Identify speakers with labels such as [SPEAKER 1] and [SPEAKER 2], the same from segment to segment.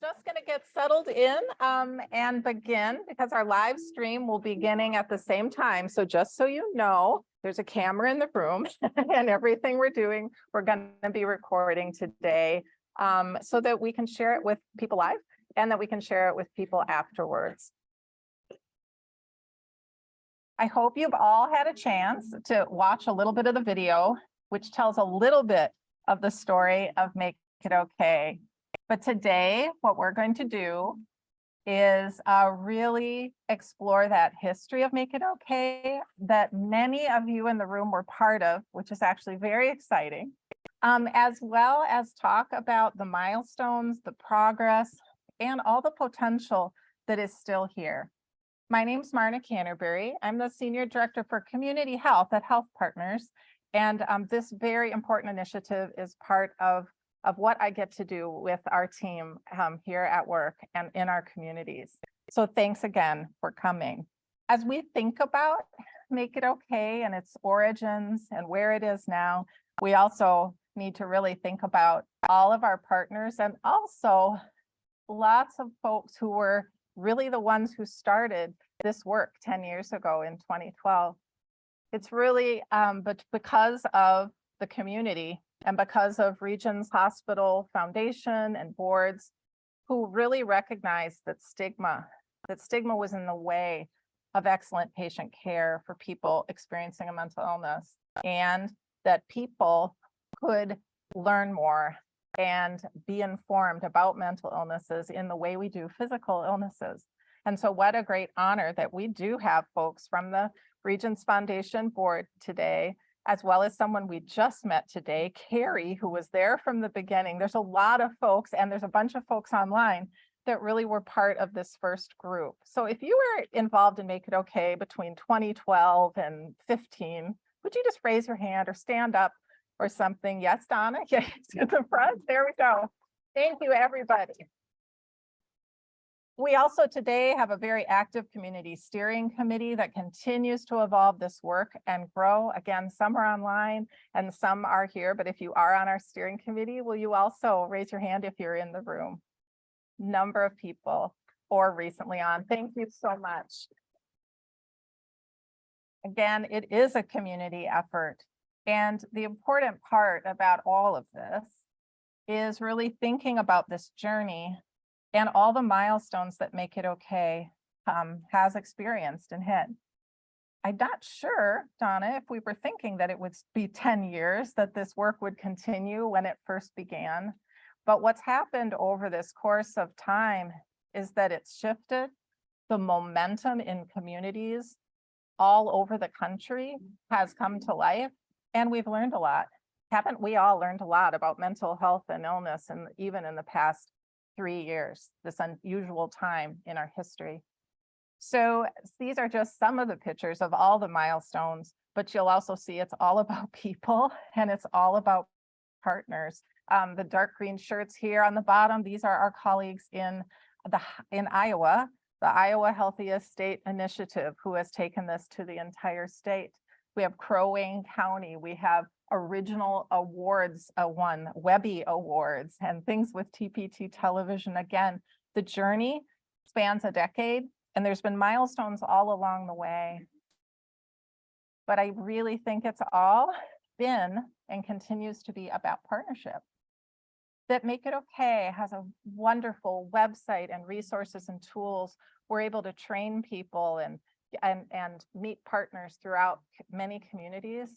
[SPEAKER 1] Just going to get settled in and begin because our live stream will be beginning at the same time. So just so you know, there's a camera in the room and everything we're doing, we're going to be recording today so that we can share it with people live and that we can share it with people afterwards. I hope you've all had a chance to watch a little bit of the video, which tells a little bit of the story of Make It Okay. But today, what we're going to do is really explore that history of Make It Okay that many of you in the room were part of, which is actually very exciting, as well as talk about the milestones, the progress, and all the potential that is still here. My name's Marna Canterbury. I'm the Senior Director for Community Health at Health Partners, and this very important initiative is part of what I get to do with our team here at work and in our communities. So thanks again for coming. As we think about Make It Okay and its origins and where it is now, we also need to really think about all of our partners and also lots of folks who were really the ones who started this work 10 years ago in 2012. It's really but because of the community and because of Regions Hospital Foundation and boards who really recognized that stigma was in the way of excellent patient care for people experiencing a mental illness, and that people could learn more and be informed about mental illnesses in the way we do physical illnesses. And so what a great honor that we do have folks from the Regions Foundation board today, as well as someone we just met today, Carrie, who was there from the beginning. There's a lot of folks, and there's a bunch of folks online that really were part of this first group. So if you were involved in Make It Okay between 2012 and 15, would you just raise your hand or stand up or something? Yes, Donna, yes, in the front, there we go. Thank you, everybody. We also today have a very active community steering committee that continues to evolve this work and grow. Again, some are online and some are here, but if you are on our steering committee, will you also raise your hand if you're in the room? Number of people or recently on. Thank you so much. Again, it is a community effort. And the important part about all of this is really thinking about this journey and all the milestones that Make It Okay has experienced and hit. I'm not sure, Donna, if we were thinking that it would be 10 years that this work would continue when it first began. But what's happened over this course of time is that it's shifted. The momentum in communities all over the country has come to life, and we've learned a lot. Haven't we all learned a lot about mental health and illness, and even in the past 3 years, this unusual time in our history? So these are just some of the pictures of all the milestones, but you'll also see it's all about people and it's all about partners. The dark green shirts here on the bottom, these are our colleagues in Iowa, the Iowa Healthiest State Initiative, who has taken this to the entire state. We have Crow Wing County, we have original awards won, Webby Awards, and things with TPT television. Again, the journey spans a decade, and there's been milestones all along the way. But I really think it's all been and continues to be about partnership. That Make It Okay has a wonderful website and resources and tools. We're able to train people and meet partners throughout many communities.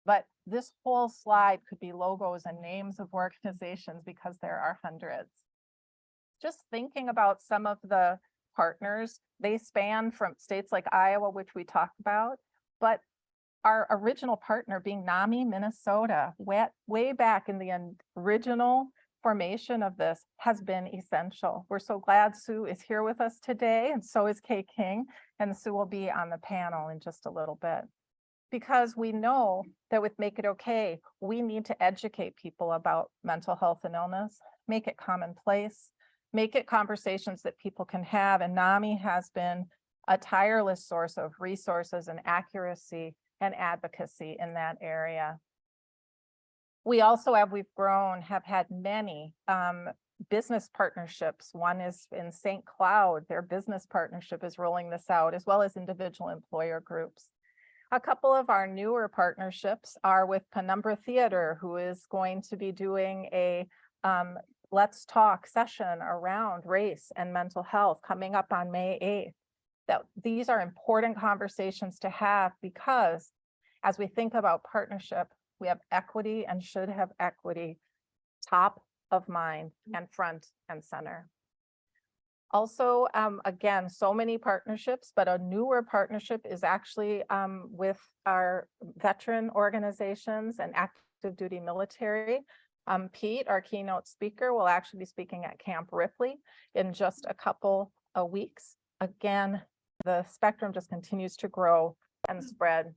[SPEAKER 1] But this whole slide could be logos and names of organizations because there are hundreds. Just thinking about some of the partners, they span from states like Iowa, which we talked about, but our original partner being NAMI, Minnesota, way back in the original formation of this has been essential. We're so glad Sue is here with us today, and so is Kay King, and Sue will be on the panel in just a little bit. Because we know that with Make It Okay, we need to educate people about mental health and illness, make it commonplace, make it conversations that people can have. And NAMI has been a tireless source of resources and accuracy and advocacy in that area. We also, as we've grown, have had many business partnerships. One is in St. Cloud. Their business partnership is rolling this out, as well as individual employer groups. A couple of our newer partnerships are with Penumbra Theater, who is going to be doing a Let's Talk session around race and mental health coming up on May 8th. These are important conversations to have, because as we think about partnership, we have equity and should have equity top of mind and front and center. Also, again, so many partnerships, but a newer partnership is actually with our veteran organizations and active duty military. Pete, our keynote speaker, will actually be speaking at Camp Ripley in just a couple of weeks. Again, the spectrum just continues to grow and spread.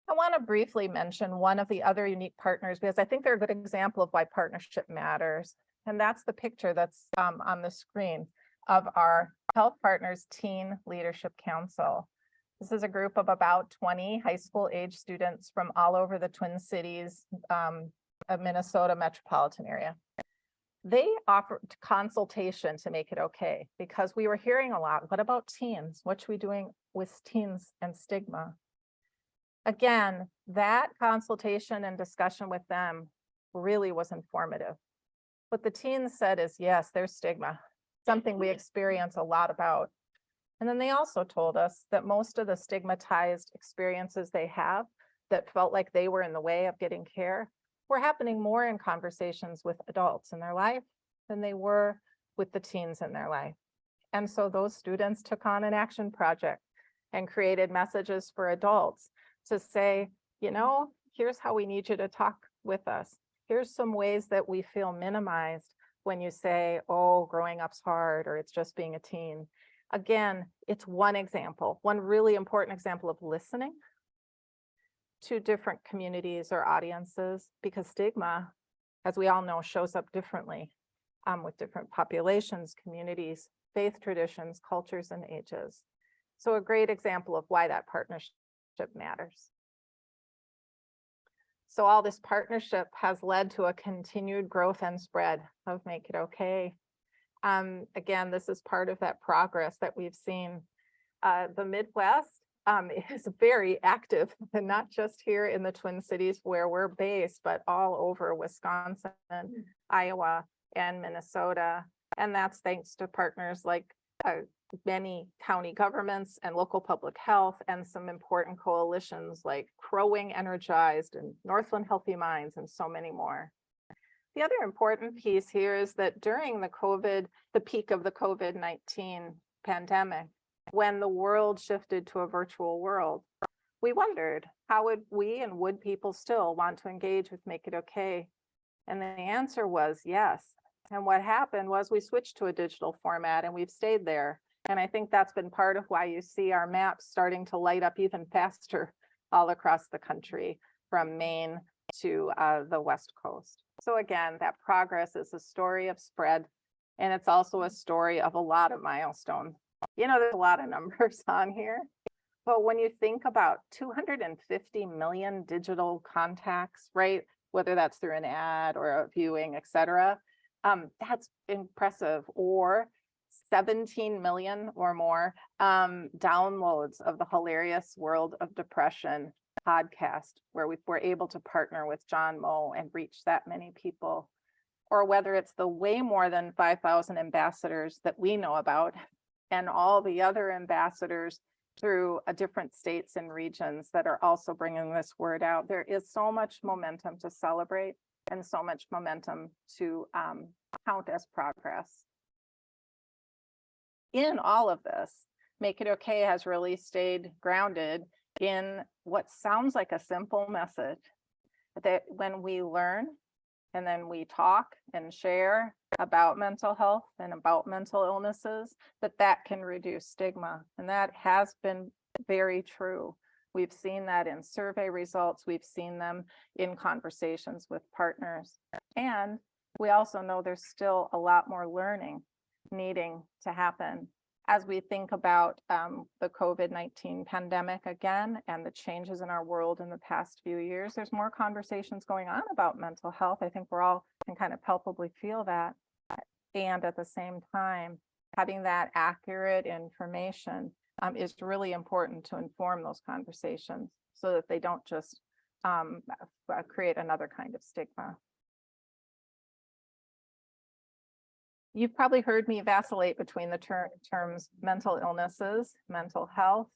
[SPEAKER 1] I want to briefly mention one of the other unique partners, because I think they're a good example of why partnership matters. And that's the picture that's on the screen of our Health Partners Teen Leadership Council. This is a group of about 20 high school age students from all over the Twin Cities, Minnesota metropolitan area. They offered consultation to make it okay, because we were hearing a lot, what about teens? What should we doing with teens and stigma? Again, that consultation and discussion with them really was informative. What the teens said is, yes, there's stigma, something we experience a lot about. And then they also told us that most of the stigmatized experiences they have that felt like they were in the way of getting care were happening more in conversations with adults in their life than they were with the teens in their life. And so those students took on an action project and created messages for adults to say, you know, here's how we need you to talk with us. Here's some ways that we feel minimized when you say, oh, growing up's hard, or it's just being a teen. Again, it's one example, one really important example of listening to different communities or audiences, because stigma, as we all know, shows up differently with different populations, communities, faith traditions, cultures, and ages. So a great example of why that partnership matters. So all this partnership has led to a continued growth and spread of Make It Okay. Again, this is part of that progress that we've seen. The Midwest is very active, and not just here in the Twin Cities where we're based, but all over Wisconsin, Iowa, and Minnesota. And that's thanks to partners like many county governments and local public health, and some important coalitions like Crow-Wing Energized and Northland Healthy Minds, and so many more. The other important piece here is that during the peak of the COVID-19 pandemic, when the world shifted to a virtual world, we wondered, how would people still want to engage with Make It Okay? And the answer was yes. And what happened was we switched to a digital format, and we've stayed there. And I think that's been part of why you see our maps starting to light up even faster all across the country, from Maine to the West Coast. So again, that progress is a story of spread, and it's also a story of a lot of milestones. You know, there's a lot of numbers on here, but when you think about 250 million digital contacts, right? Whether that's through an ad or a viewing, et cetera, that's impressive. Or 17 million or more downloads of the Hilarious World of Depression podcast, where we were able to partner with John Moe and reach that many people. Or whether it's the way more than 5,000 ambassadors that we know about, and all the other ambassadors through different states and regions that are also bringing this word out. There is so much momentum to celebrate, and so much momentum to count as progress. In all of this, Make It Okay has really stayed grounded in what sounds like a simple message, that when we learn and then we talk and share about mental health and about mental illnesses, that can reduce stigma. And that has been very true. We've seen that in survey results. We've seen them in conversations with partners. And we also know there's still a lot more learning needing to happen as we think about the COVID-19 pandemic again, and the changes in our world in the past few years. There's more conversations going on about mental health. I think we're all can kind of palpably feel that. And at the same time, having that accurate information is really important to inform those conversations so that they don't just create another kind of stigma. You've probably heard me vacillate between the terms mental illnesses, mental health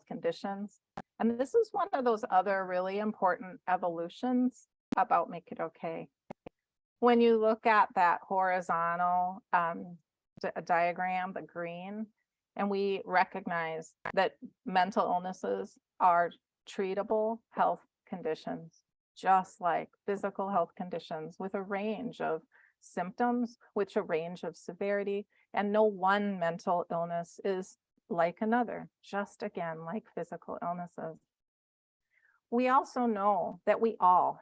[SPEAKER 1] conditions. And this is one of those other really important evolutions about Make It Okay. When you look at that horizontal diagram, the green, and we recognize that mental illnesses are treatable health conditions, just like physical health conditions, with a range of symptoms, which a range of severity, and no one mental illness is like another, just again, like physical illnesses. We also know that we all,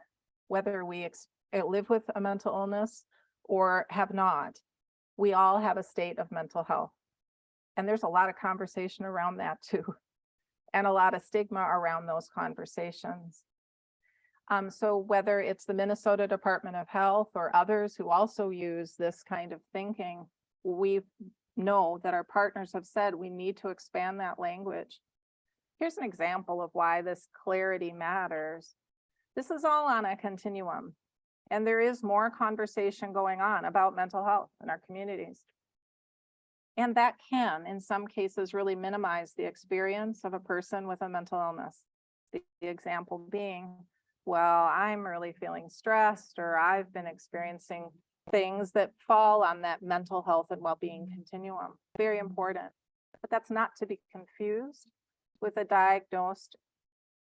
[SPEAKER 1] whether we live with a mental illness or have not, we all have a state of mental health. And there's a lot of conversation around that too, and a lot of stigma around those conversations. So whether it's the Minnesota Department of Health or others who also use this kind of thinking, we know that our partners have said we need to expand that language. Here's an example of why this clarity matters. This is all on a continuum, and there is more conversation going on about mental health in our communities. And that can, in some cases, really minimize the experience of a person with a mental illness. The example being, well, I'm really feeling stressed, or I've been experiencing things that fall on that mental health and well-being continuum. Very important. But that's not to be confused with a diagnosed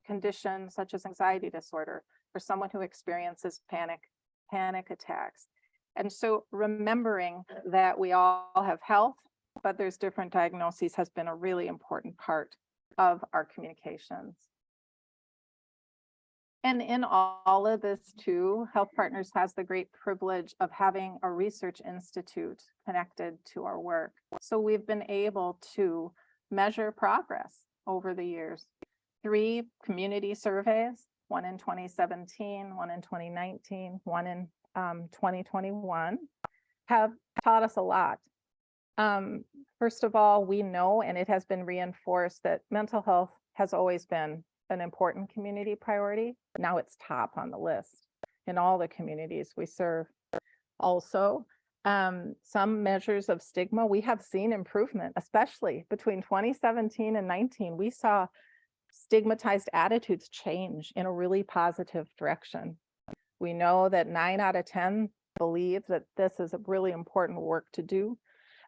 [SPEAKER 1] condition such as anxiety disorder, for someone who experiences panic attacks. And so remembering that we all have health, but there's different diagnoses, has been a really important part of our communications. And in all of this too, Health Partners has the great privilege of having a research institute connected to our work. So we've been able to measure progress over the years. 3 community surveys, one in 2017, one in 2019, one in 2021, have taught us a lot. First of all, we know, and it has been reinforced, that mental health has always been an important community priority. Now it's top on the list in all the communities we serve. Also, some measures of stigma, we have seen improvement, especially between 2017 and 19. We saw stigmatized attitudes change in a really positive direction. We know that 9 out of 10 believe that this is a really important work to do,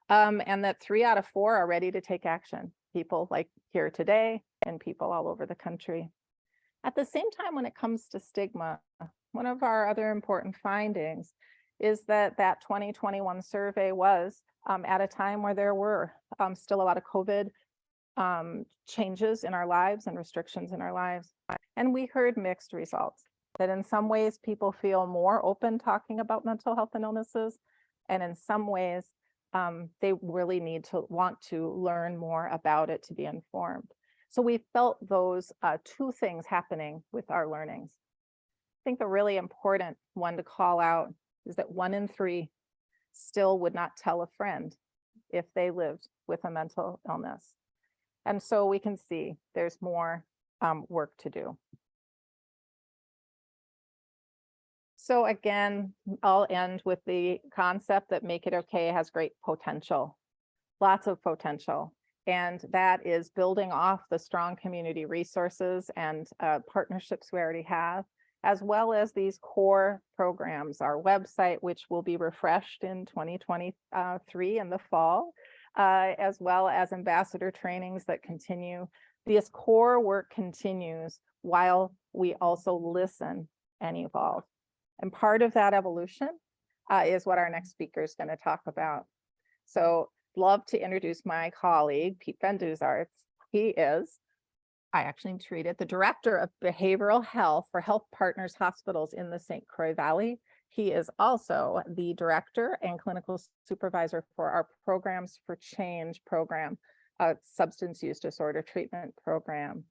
[SPEAKER 1] and that 3 out of 4 are ready to take action. People like here today and people all over the country. At the same time, when it comes to stigma, one of our other important findings is that 2021 survey was at a time where there were still a lot of COVID changes in our lives and restrictions in our lives. And we heard mixed results, that in some ways people feel more open talking about mental health and illnesses, and in some ways they really want to learn more about it to be informed. So we felt those 2 things happening with our learnings. I think the really important one to call out is that 1 in 3 still would not tell a friend if they lived with a mental illness. And so we can see there's more work to do. So again, I'll end with the concept that Make It Okay has great potential, lots of potential. And that is building off the strong community resources and partnerships we already have, as well as these core programs, our website, which will be refreshed in 2023 in the fall, as well as ambassador trainings that continue. This core work continues while we also listen and evolve. And part of that evolution is what our next speaker is going to talk about. So love to introduce my colleague, Pete Van Duzarts. He is, I actually treated, the Director of Behavioral Health for Health Partners Hospitals in the St. Croix Valley. He is also the Director and Clinical Supervisor for our Programs for Change program, a substance use disorder treatment program.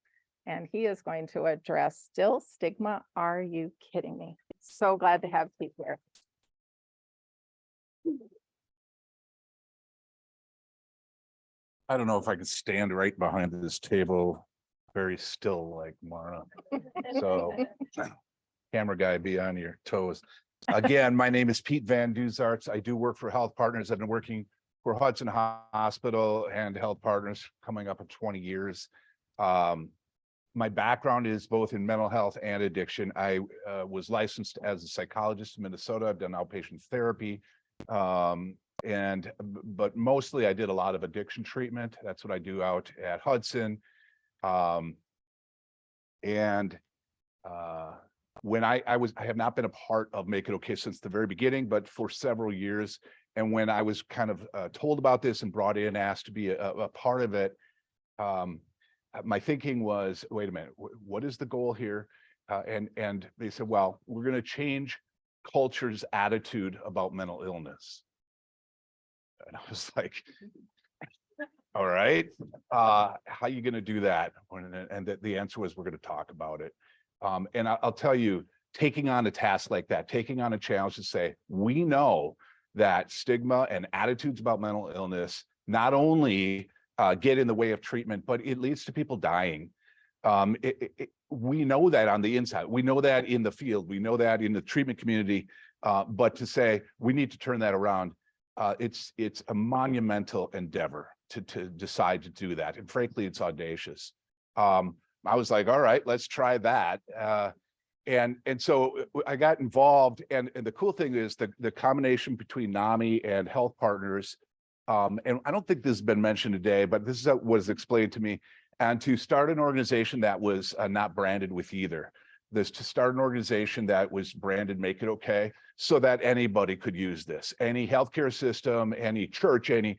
[SPEAKER 1] And he is going to address Still Stigma, Are You Kidding Me? So glad to have Pete here.
[SPEAKER 2] I don't know if I can stand right behind this table, very still like Mara. So camera guy, be on your toes. Again, my name is Pete Van Duzarts. I do work for Health Partners. I've been working for Hudson Hospital and Health Partners coming up in 20 years. My background is both in mental health and addiction. I was licensed as a psychologist in Minnesota. I've done outpatient therapy. But mostly I did a lot of addiction treatment. That's what I do out at Hudson. When I have not been a part of Make It Okay since the very beginning, but for several years. And when I was kind of told about this and brought in, asked to be a part of it, my thinking was, wait a minute, what is the goal here? And they said, well, we're going to change culture's attitude about mental illness. And I was like, all right, how are you going to do that? And the answer was, we're going to talk about it. And I'll tell you, taking on a task like that, taking on a challenge to say, we know that stigma and attitudes about mental illness not only get in the way of treatment, but it leads to people dying. We know that on the inside. We know that in the field. We know that in the treatment community. But to say we need to turn that around, it's a monumental endeavor to decide to do that. And frankly, it's audacious. I was like, all right, let's try that. And so I got involved. And the cool thing is the combination between NAMI and Health Partners. And I don't think this has been mentioned today, but this is what was explained to me. And to start an organization that was not branded with either. To start an organization that was branded Make It Okay, so that anybody could use this. Any healthcare system, any church, any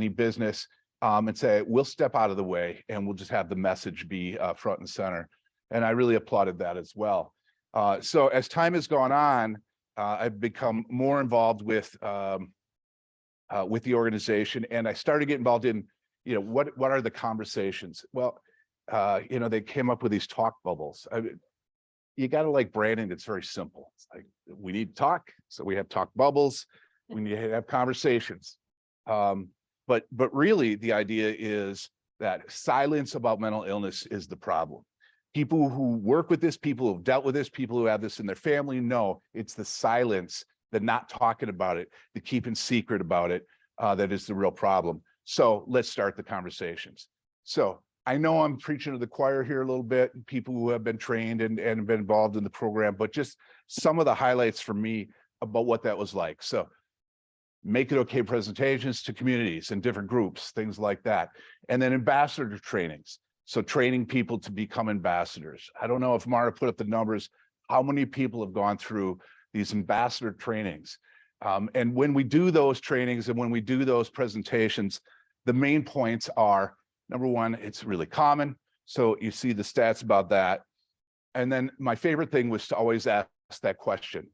[SPEAKER 2] business, and say, we'll step out of the way and we'll just have the message be front and center. And I really applauded that as well. So as time has gone on, I've become more involved with the organization, and I started getting involved in, what are the conversations? Well, they came up with these talk bubbles. You got to like branding. It's very simple. It's like, we need to talk, so we have talk bubbles. We need to have conversations. But really, the idea is that silence about mental illness is the problem. People who work with this, people who've dealt with this, people who have this in their family know it's the silence, the not talking about it, the keeping secret about it, that is the real problem. So let's start the conversations. So I know I'm preaching to the choir here a little bit, people who have been trained and been involved in the program, but just some of the highlights for me about what that was like. So Make It Okay presentations to communities and different groups, things like that. And then ambassador trainings. So training people to become ambassadors. I don't know if Mara put up the numbers, how many people have gone through these ambassador trainings. And when we do those trainings and when we do those presentations, the main points are, number one, it's really common. So you see the stats about that. And then my favorite thing was to always ask that question,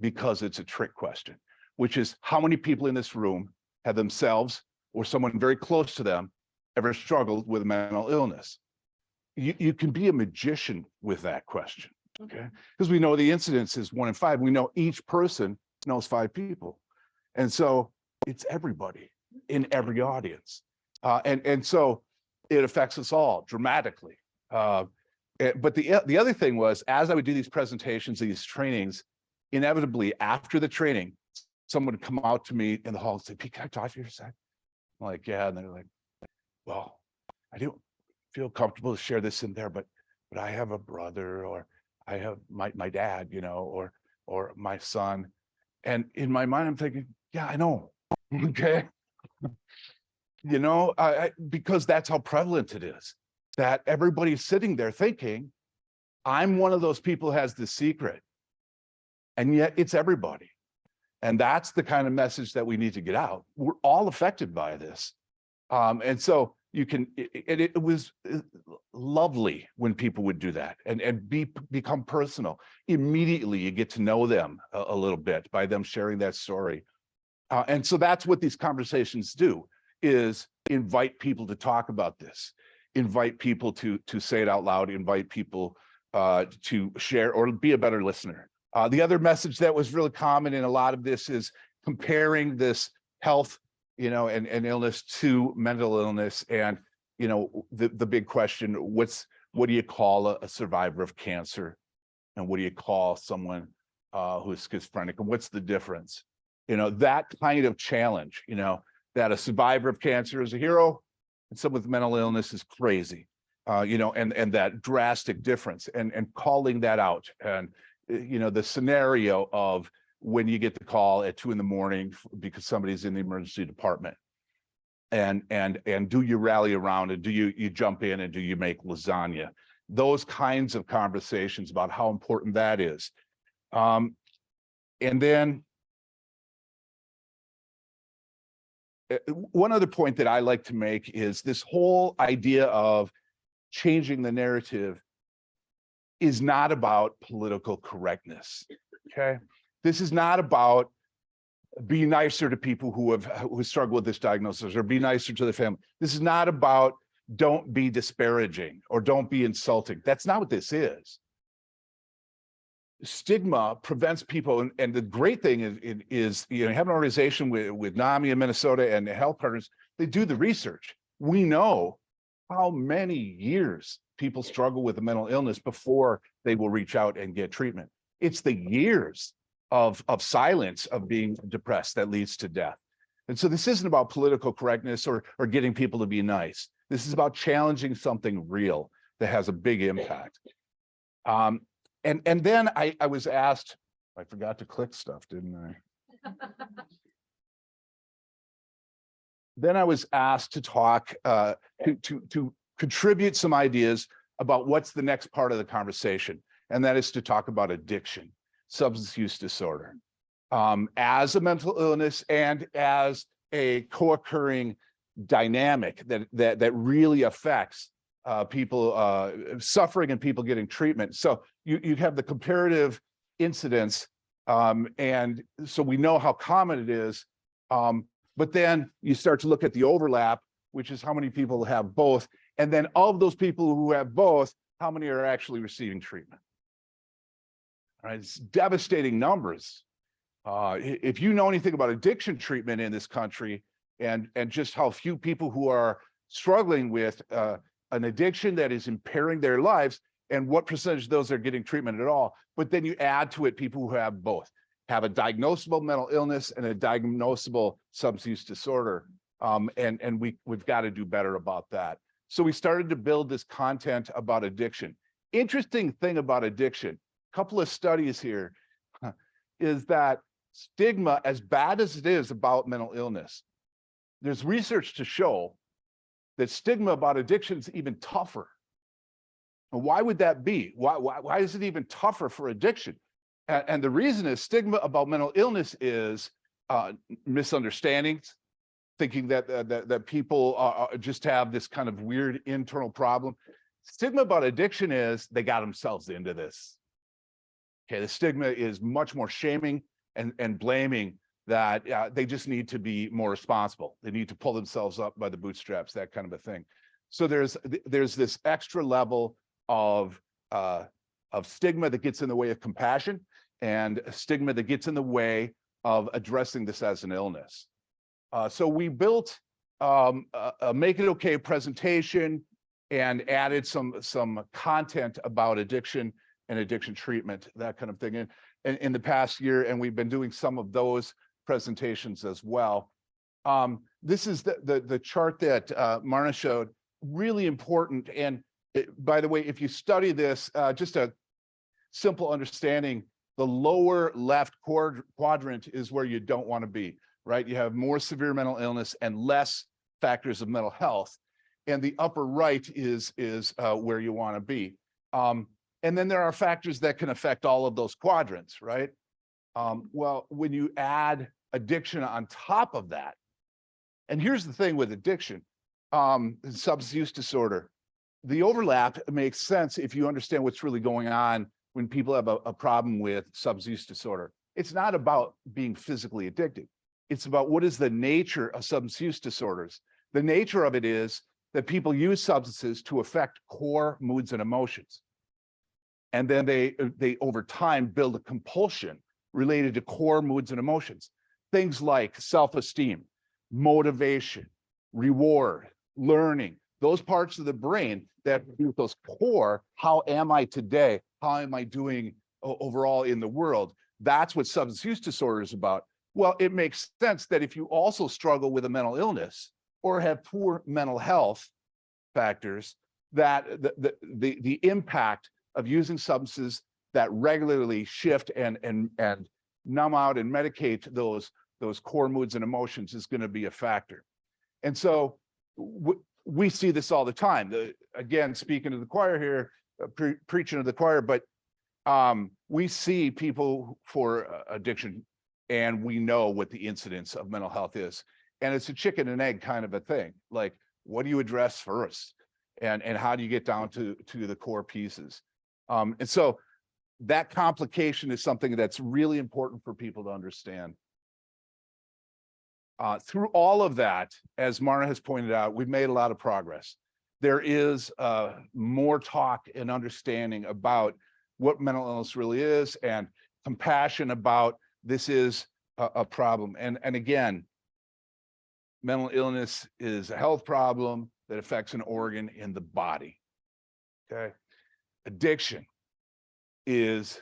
[SPEAKER 2] because it's a trick question, which is, how many people in this room have themselves or someone very close to them ever struggled with mental illness? You can be a magician with that question, okay? Because we know the incidence is 1 in 5. We know each person knows 5 people. And so it's everybody in every audience. And so it affects us all dramatically. But the other thing was, as I would do these presentations, these trainings, inevitably after the training, someone would come out to me in the hall and say, Pete, can I talk to you for a second? I'm like, yeah. And they're like, well, I don't feel comfortable to share this in there, but I have a brother, or I have my dad, or my son. And in my mind, I'm thinking, yeah, I know. Okay. Because that's how prevalent it is, that everybody's sitting there thinking, I'm one of those people who has the secret. And yet it's everybody. And that's the kind of message that we need to get out. We're all affected by this. And so it was lovely when people would do that and become personal. Immediately you get to know them a little bit by them sharing that story. And so that's what these conversations do, is invite people to talk about this, invite people to say it out loud, invite people to share or be a better listener. The other message that was really common in a lot of this is comparing this health, and illness to mental illness. And, the big question, what do you call a survivor of cancer? And what do you call someone who is schizophrenic? And what's the difference? That kind of challenge, that a survivor of cancer is a hero and someone with mental illness is crazy, and that drastic difference, and calling that out. And, the scenario of when you get the call at 2 a.m. because somebody's in the emergency department, and do you rally around, and do you jump in, and do you make lasagna? Those kinds of conversations about how important that is. And then one other point that I like to make is this whole idea of changing the narrative is not about political correctness. Okay, this is not about be nicer to people who struggle with this diagnosis, or be nicer to the family. This is not about don't be disparaging or don't be insulting. That's not what this is. Stigma prevents people, and the great thing is you have an organization with NAMI in Minnesota and the health partners. They do the research. We know how many years people struggle with a mental illness before they will reach out and get treatment. It's the years of silence of being depressed that leads to death. And so this isn't about political correctness or getting people to be nice. This is about challenging something real that has a big impact. And then I was asked, I forgot to click stuff, didn't I? Then I was asked to talk, to contribute some ideas about what's the next part of the conversation. And that is to talk about addiction, substance use disorder, as a mental illness and as a co-occurring dynamic that really affects people suffering and people getting treatment. So you have the comparative incidence, and so we know how common it is, but then you start to look at the overlap, which is how many people have both, and then of those people who have both, how many are actually receiving treatment? All right, it's devastating numbers. If you know anything about addiction treatment in this country, and just how few people who are struggling with an addiction that is impairing their lives, and what percentage of those are getting treatment at all. But then you add to it people who have both, have a diagnosable mental illness and a diagnosable substance use disorder. And we've got to do better about that. So we started to build this content about addiction. Interesting thing about addiction, a couple of studies here, is that stigma, as bad as it is about mental illness, there's research to show that stigma about addiction is even tougher. And why would that be? Why is it even tougher for addiction? And the reason is stigma about mental illness is misunderstandings, thinking that people just have this kind of weird internal problem. Stigma about addiction is they got themselves into this. Okay, the stigma is much more shaming and blaming, that they just need to be more responsible. They need to pull themselves up by the bootstraps, that kind of a thing. So there's this extra level of stigma that gets in the way of compassion, and a stigma that gets in the way of addressing this as an illness. So we built a Make It Okay presentation and added some content about addiction and addiction treatment, that kind of thing, in the past year, and we've been doing some of those presentations as well. This is the chart that Marna showed, really important. And by the way, if you study this, just a simple understanding, the lower left quadrant is where you don't want to be, right? You have more severe mental illness and less factors of mental health. And the upper right is where you want to be. And then there are factors that can affect all of those quadrants, right? Well, when you add addiction on top of that, and here's the thing with addiction, substance use disorder, the overlap makes sense if you understand what's really going on when people have a problem with substance use disorder. It's not about being physically addicted. It's about what is the nature of substance use disorders. The nature of it is that people use substances to affect core moods and emotions. And then they over time build a compulsion related to core moods and emotions. things like self-esteem, motivation, reward, learning, those parts of the brain that do those core, how am I today? How am I doing overall in the world? That's what substance use disorder is about. Well, it makes sense that if you also struggle with a mental illness or have poor mental health factors, that the impact of using substances that regularly shift and numb out and medicate those core moods and emotions is going to be a factor. And so we see this all the time. Again, speaking to the choir here, preaching to the choir, but we see people for addiction, and we know what the incidence of mental health is. And it's a chicken and egg kind of a thing. Like, what do you address first? And how do you get down to the core pieces? And so that complication is something that's really important for people to understand. Through all of that, as Marna has pointed out, we've made a lot of progress. There is more talk and understanding about what mental illness really is, and compassion about this is a problem. And again, mental illness is a health problem that affects an organ in the body. Okay. Addiction is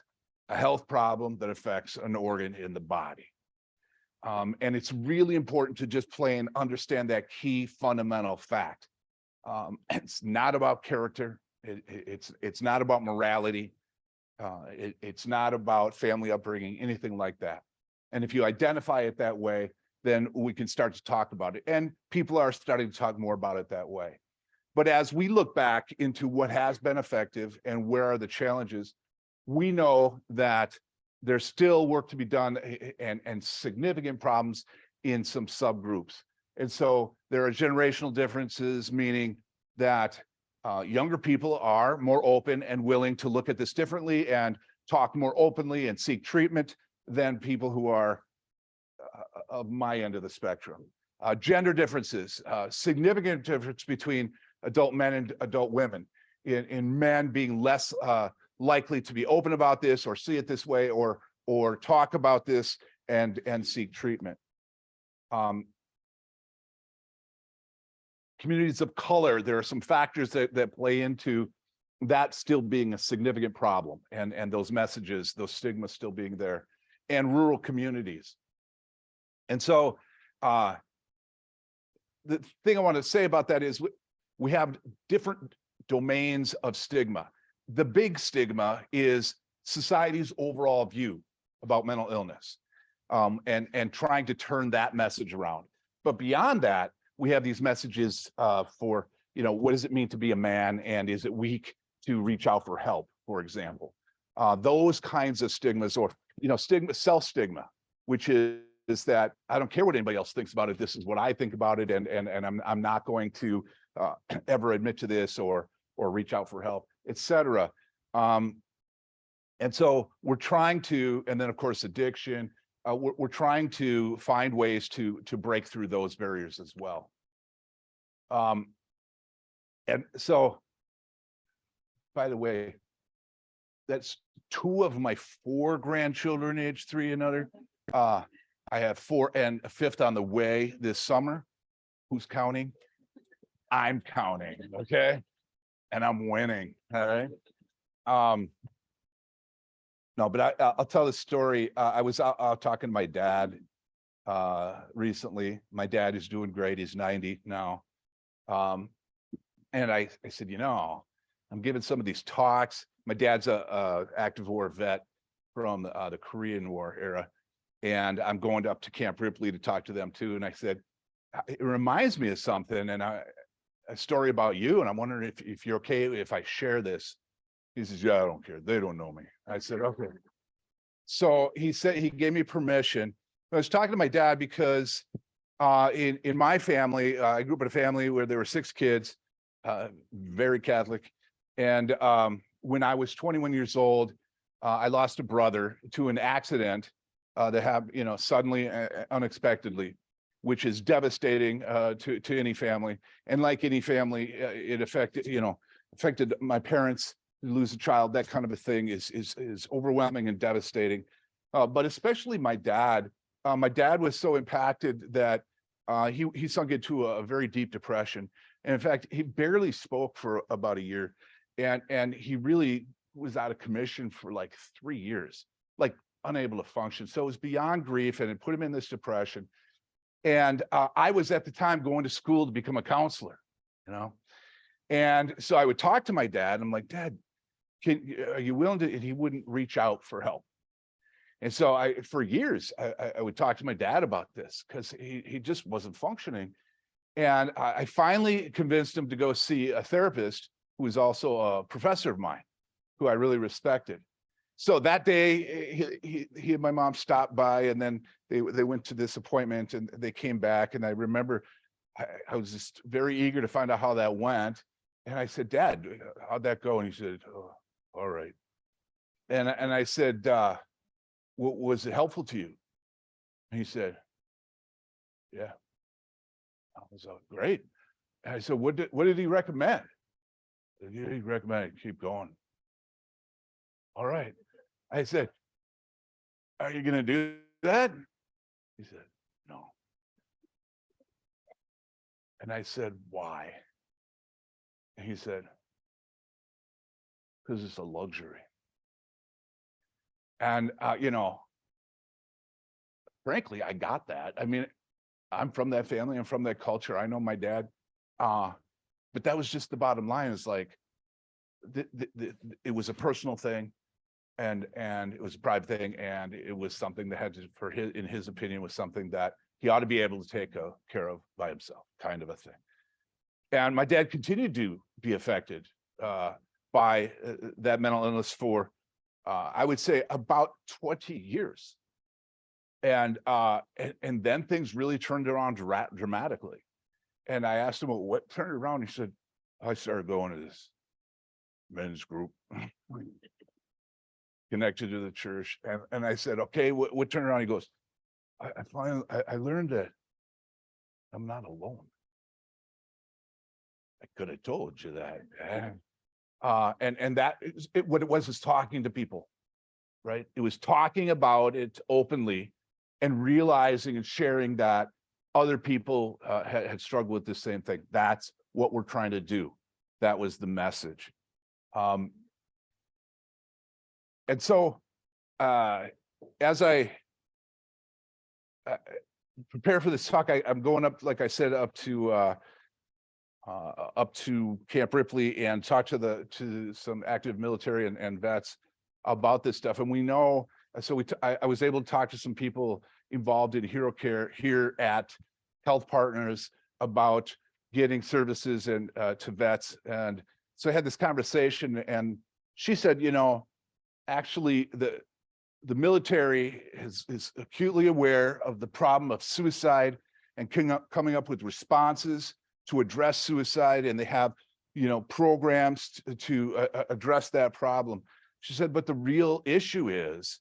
[SPEAKER 2] a health problem that affects an organ in the body. And it's really important to just plain understand that key fundamental fact. It's not about character. It's not about morality. It's not about family upbringing, anything like that. And if you identify it that way, then we can start to talk about it. And people are starting to talk more about it that way. But as we look back into what has been effective and where are the challenges, we know that there's still work to be done and significant problems in some subgroups. And so there are generational differences, meaning that younger people are more open and willing to look at this differently and talk more openly and seek treatment than people who are of my end of the spectrum. Gender differences, significant difference between adult men and adult women, in men being less likely to be open about this or see it this way or talk about this and seek treatment. Communities of color, there are some factors that play into that still being a significant problem, and those messages, those stigmas still being there, and rural communities. And so the thing I want to say about that is we have different domains of stigma. The big stigma is society's overall view about mental illness, and trying to turn that message around. But beyond that, we have these messages for, what does it mean to be a man, and is it weak to reach out for help, for example. Those kinds of stigmas, or self-stigma, which is that I don't care what anybody else thinks about it. This is what I think about it, and I'm not going to ever admit to this or reach out for help, etc. And so we're trying to, and then of course addiction. We're trying to find ways to break through those barriers as well. And so, by the way, that's 2 of my 4 grandchildren, age 3 and under. I have 4 and a 5th on the way this summer. Who's counting? I'm counting, okay? And I'm winning, all right? No, but I'll tell the story. I was out talking to my dad recently. My dad is doing great. He's 90 now. And I said, I'm giving some of these talks. My dad's a active war vet from the Korean War era. And I'm going up to Camp Ripley to talk to them too. And I said, it reminds me of something, and a story about you. And I'm wondering if you're okay if I share this. He says, yeah, I don't care. They don't know me. I said, okay. So he said, he gave me permission. I was talking to my dad because in my family, I grew up in a family where there were 6 kids, very Catholic. And when I was 21 years old, I lost a brother to an accident that happened, suddenly, unexpectedly, which is devastating to any family. And like any family, it affected my parents. Lose a child, that kind of a thing is overwhelming and devastating. But especially my dad, my dad was so impacted that he sunk into a very deep depression. And in fact, he barely spoke for about a year. And he really was out of commission for like 3 years, like unable to function. So it was beyond grief, and it put him in this depression. And I was at the time going to school to become a counselor, you know? And so I would talk to my dad. I'm like, Dad, are you willing to, and he wouldn't reach out for help. And so for years, I would talk to my dad about this because he just wasn't functioning. And I finally convinced him to go see a therapist who was also a professor of mine, who I really respected. So that day, he and my mom stopped by, and then they went to this appointment, and they came back. And I remember I was just very eager to find out how that went. And I said, Dad, how'd that go? And he said, oh, all right. And I said, was it helpful to you? And he said, yeah. I was like, great. And I said, what did he recommend? He recommended keep going. All right. I said, are you going to do that? He said, no. And I said, why? And he said, because it's a luxury. And, frankly, I got that. I mean, I'm from that family. I'm from that culture. I know my dad. But that was just the bottom line. It's like, it was a personal thing, and it was a private thing. And it was something that had to, in his opinion, was something that he ought to be able to take care of by himself, kind of a thing. And my dad continued to be affected by that mental illness for, I would say, about 20 years. And then things really turned around dramatically. And I asked him, well, what turned it around? He said, I started going to this men's group connected to the church. And I said, okay, what turned around? He goes, I learned that I'm not alone. I could have told you that. And that what it was talking to people, right? It was talking about it openly and realizing and sharing that other people had struggled with the same thing. That's what we're trying to do. That was the message. And so as I prepare for this talk, I'm going up, like I said, up to Camp Ripley and talk to some active military and vets about this stuff. And we know, so I was able to talk to some people involved in hero care here at Health Partners about getting services and to vets. And so I had this conversation, and she said, actually the military is acutely aware of the problem of suicide and coming up with responses to address suicide, and they have programs to address that problem. She said, but the real issue is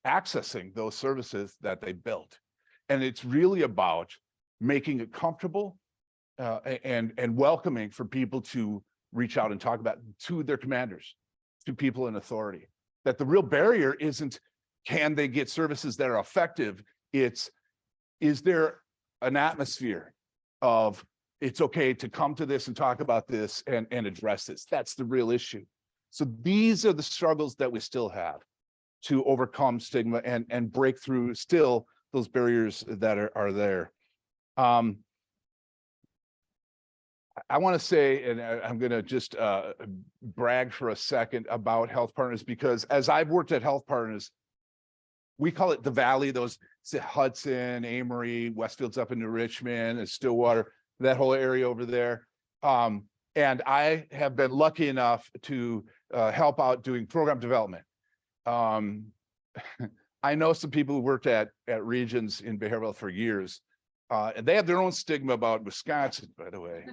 [SPEAKER 2] accessing those services that they built. And it's really about making it comfortable and welcoming for people to reach out and talk about to their commanders, to people in authority. That the real barrier isn't, can they get services that are effective? It's, is there an atmosphere of, it's okay to come to this and talk about this and address this? That's the real issue. So these are the struggles that we still have to overcome stigma and break through still those barriers that are there. I want to say, and I'm going to just brag for a second about Health Partners, because as I've worked at Health Partners, we call it the Valley, those Hudson, Amory, Westfield's up into Richmond and Stillwater, that whole area over there. And I have been lucky enough to help out doing program development. I know some people who worked at Regions in behavioral health for years, and they have their own stigma about Wisconsin, by the way,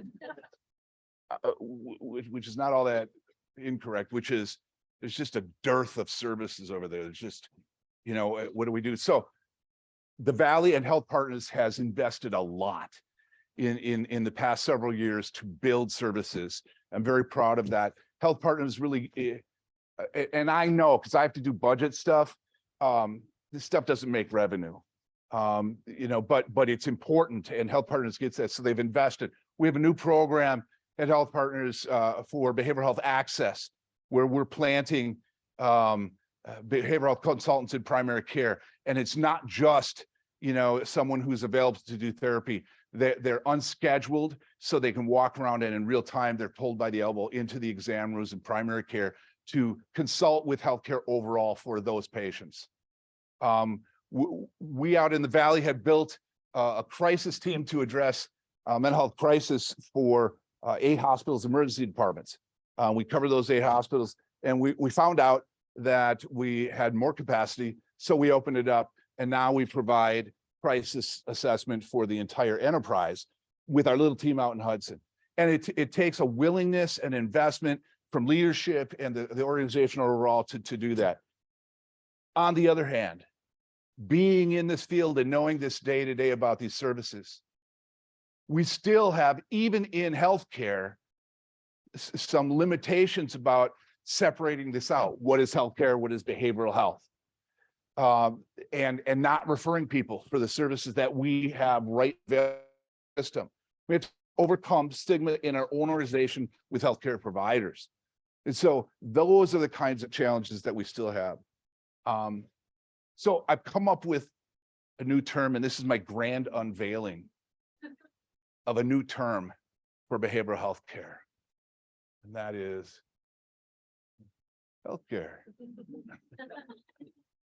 [SPEAKER 2] which is not all that incorrect, which is there's just a dearth of services over there. There's just, what do we do? So the Valley and Health Partners has invested a lot in the past several years to build services. I'm very proud of that. Health Partners really, and I know, because I have to do budget stuff, this stuff doesn't make revenue. But it's important, and Health Partners gets that. So they've invested. We have a new program at Health Partners for behavioral health access, where we're planting behavioral health consultants in primary care. And it's not just, someone who's available to do therapy. They're unscheduled, so they can walk around, and in real time, they're pulled by the elbow into the exam rooms in primary care to consult with healthcare overall for those patients. We out in the Valley have built a crisis team to address mental health crisis for 8 hospitals, emergency departments. We cover those 8 hospitals, and we found out that we had more capacity, so we opened it up, and now we provide crisis assessment for the entire enterprise with our little team out in Hudson. And it takes a willingness and investment from leadership and the organization overall to do that. On the other hand, being in this field and knowing this day to day about these services, we still have, even in healthcare, some limitations about separating this out. What is healthcare? What is behavioral health? And not referring people for the services that we have right system. We have to overcome stigma in our own organization with healthcare providers. And so those are the kinds of challenges that we still have. So I've come up with a new term, and this is my grand unveiling of a new term for behavioral health care. And that is healthcare. Isn't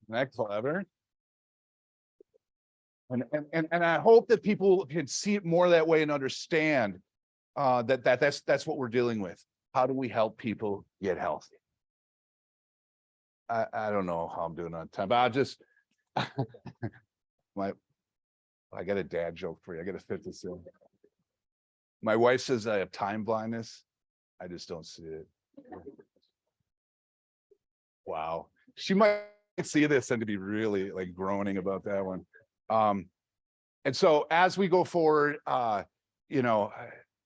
[SPEAKER 2] that clever? And I hope that people can see it more that way and understand that's what we're dealing with. How do we help people get healthy? I don't know how I'm doing on time, but I'll just I got a dad joke for you. I got to fit this in. My wife says I have time blindness. I just don't see it. Wow. She might see this and to be really like groaning about that one. And so as we go forward, I'm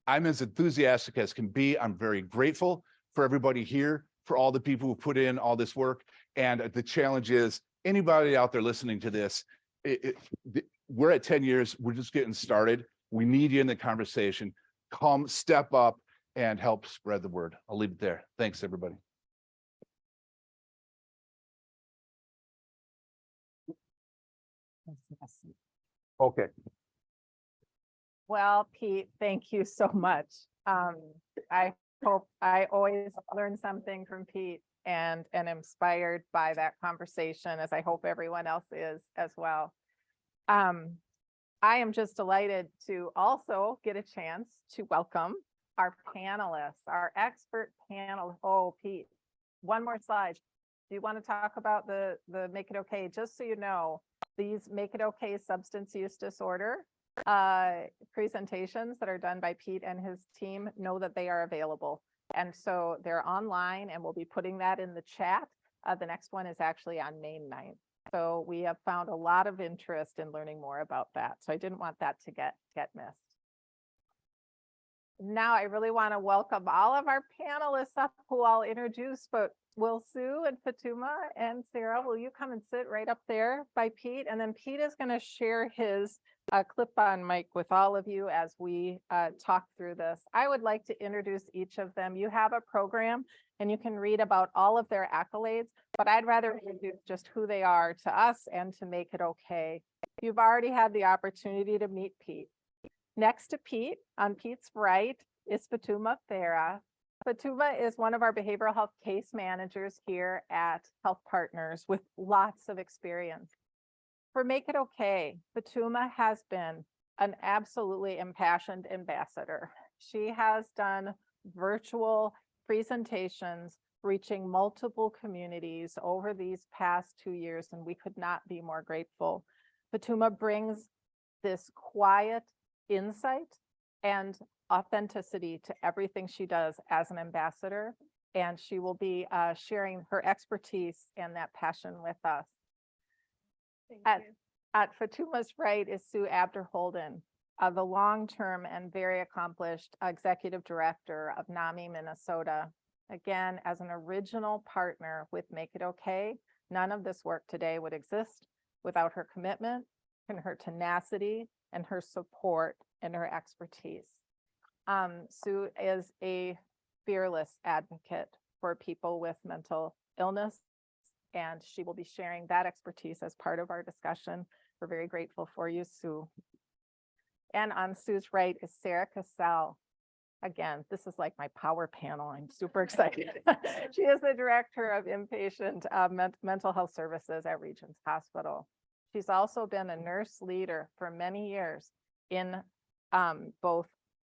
[SPEAKER 2] as enthusiastic as can be. I'm very grateful for everybody here, for all the people who put in all this work. And the challenge is, anybody out there listening to this, we're at 10 years. We're just getting started. We need you in the conversation. Come, step up, and help spread the word. I'll leave it there. Thanks, everybody. Okay.
[SPEAKER 1] Well, Pete, thank you so much. I hope I always learn something from Pete and inspired by that conversation, as I hope everyone else is as well. I am just delighted to also get a chance to welcome our panelists, our expert panel. Oh, Pete, one more slide. Do you want to talk about the Make It Okay? Just so you know, these Make It Okay substance use disorder presentations that are done by Pete and his team, know that they are available. And so they're online, and we'll be putting that in the chat. The next one is actually on May 9th. So we have found a lot of interest in learning more about that. So I didn't want that to get missed. Now I really want to welcome all of our panelists up, who I'll introduce, but will Sue and Fatuma and Sarah, will you come and sit right up there by Pete? And then Pete is going to share his clip-on mic with all of you as we talk through this. I would like to introduce each of them. You have a program and you can read about all of their accolades, but I'd rather introduce just who they are to us and to Make It Okay. You've already had the opportunity to meet Pete. Next to Pete, on Pete's right, is Fatuma Farah. Fatuma is one of our behavioral health case managers here at Health Partners with lots of experience. For Make It Okay, Fatuma has been an absolutely impassioned ambassador. She has done virtual presentations reaching multiple communities over these past 2 years, and we could not be more grateful. Fatuma brings this quiet insight and authenticity to everything she does as an ambassador, and she will be sharing her expertise and that passion with us. At Fatuma's right is Sue Abder-Holden, the long-term and very accomplished executive director of NAMI Minnesota. Again, as an original partner with Make It Okay, none of this work today would exist without her commitment and her tenacity and her support and her expertise. Sue is a fearless advocate for people with mental illness, and she will be sharing that expertise as part of our discussion. We're very grateful for you, Sue. And on Sue's right is Sarah Cassell. Again, this is like my power panel. I'm super excited. She is the Director of Inpatient Mental Health Services at Regents Hospital. She's also been a nurse leader for many years in both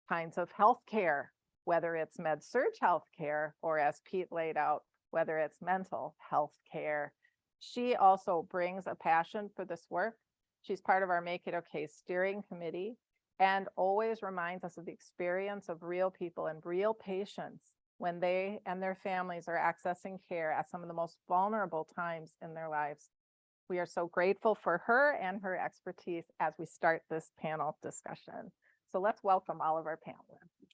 [SPEAKER 1] kinds of healthcare, whether it's med-surg healthcare or, as Pete laid out, whether it's mental health care. She also brings a passion for this work. She's part of our Make It Okay steering committee and always reminds us of the experience of real people and real patients when they and their families are accessing care at some of the most vulnerable times in their lives. We are so grateful for her and her expertise as we start this panel discussion. So let's welcome all of our panelists.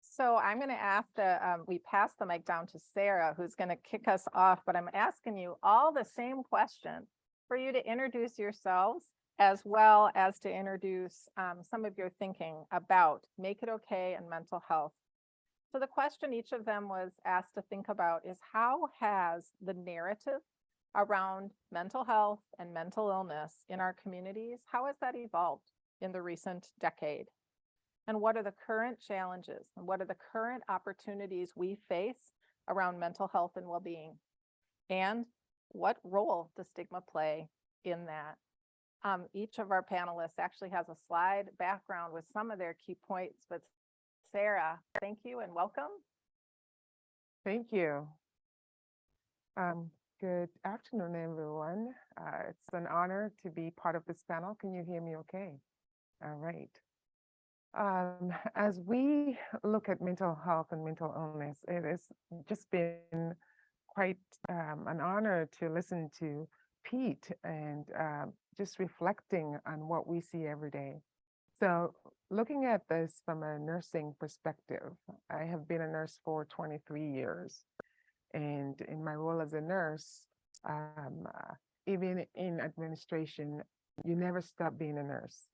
[SPEAKER 1] So I'm going to ask that we pass the mic down to Sarah, who's going to kick us off, but I'm asking you all the same question for you to introduce yourselves, as well as to introduce some of your thinking about Make It Okay and mental health. So the question each of them was asked to think about is, how has the narrative around mental health and mental illness in our communities, how has that evolved in the recent decade? And what are the current challenges and what are the current opportunities we face around mental health and well-being? And what role does stigma play in that? Each of our panelists actually has a slide background with some of their key points, but Sarah, thank you and welcome.
[SPEAKER 3] Thank you. Good afternoon, everyone. It's an honor to be part of this panel. Can you hear me okay? All right. As we look at mental health and mental illness, it has just been quite an honor to listen to Pete and just reflecting on what we see every day. So looking at this from a nursing perspective, I have been a nurse for 23 years. And in my role as a nurse, even in administration, you never stop being a nurse.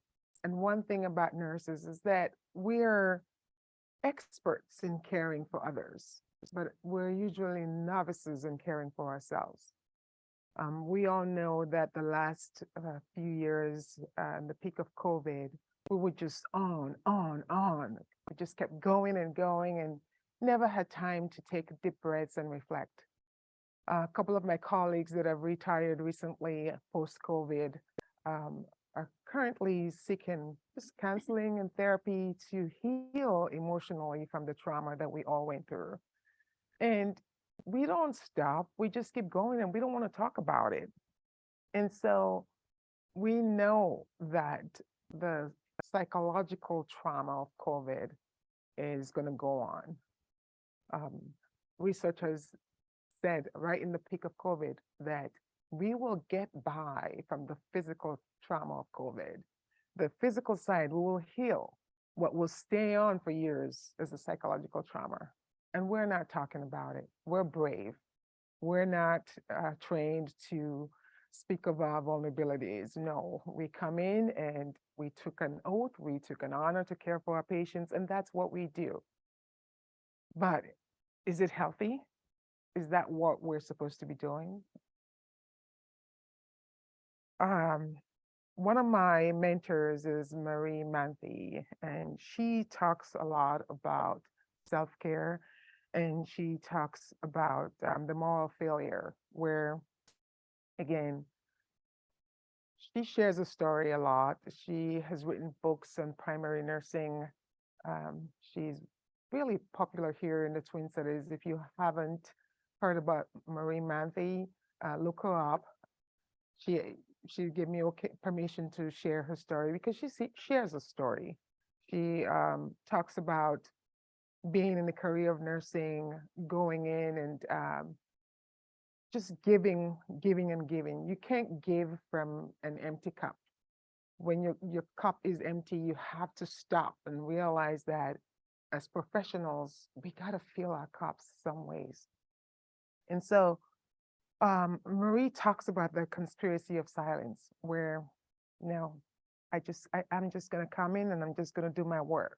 [SPEAKER 3] And one thing about nurses is that we're experts in caring for others, but we're usually novices in caring for ourselves. We all know that the last few years, the peak of COVID, we were just on. We just kept going and never had time to take deep breaths and reflect. A couple of my colleagues that have retired recently post-COVID are currently seeking just counseling and therapy to heal emotionally from the trauma that we all went through. And we don't stop, we just keep going and we don't want to talk about it. And so we know that the psychological trauma of COVID is going to go on. Researchers said right in the peak of COVID that we will get by from the physical trauma of COVID. The physical side, we will heal. What will stay on for years is the psychological trauma. And we're not talking about it. We're brave. We're not trained to speak of our vulnerabilities. No, we come in and we took an oath, we took an honor to care for our patients, and that's what we do. But is it healthy? Is that what we're supposed to be doing? One of my mentors is Marie Manthe, and she talks a lot about self-care, and she talks about the moral failure, where, again, she shares a story a lot. She has written books on primary nursing. She's really popular here in the Twin Cities. If you haven't heard about Marie Manthe, look her up. She gave me permission to share her story because she shares a story. She talks about being in the career of nursing, going in and just giving. You can't give from an empty cup. When your cup is empty, you have to stop and realize that as professionals, we got to fill our cups some ways. And so Marie talks about the conspiracy of silence, where no, I'm just going to come in and I'm just going to do my work.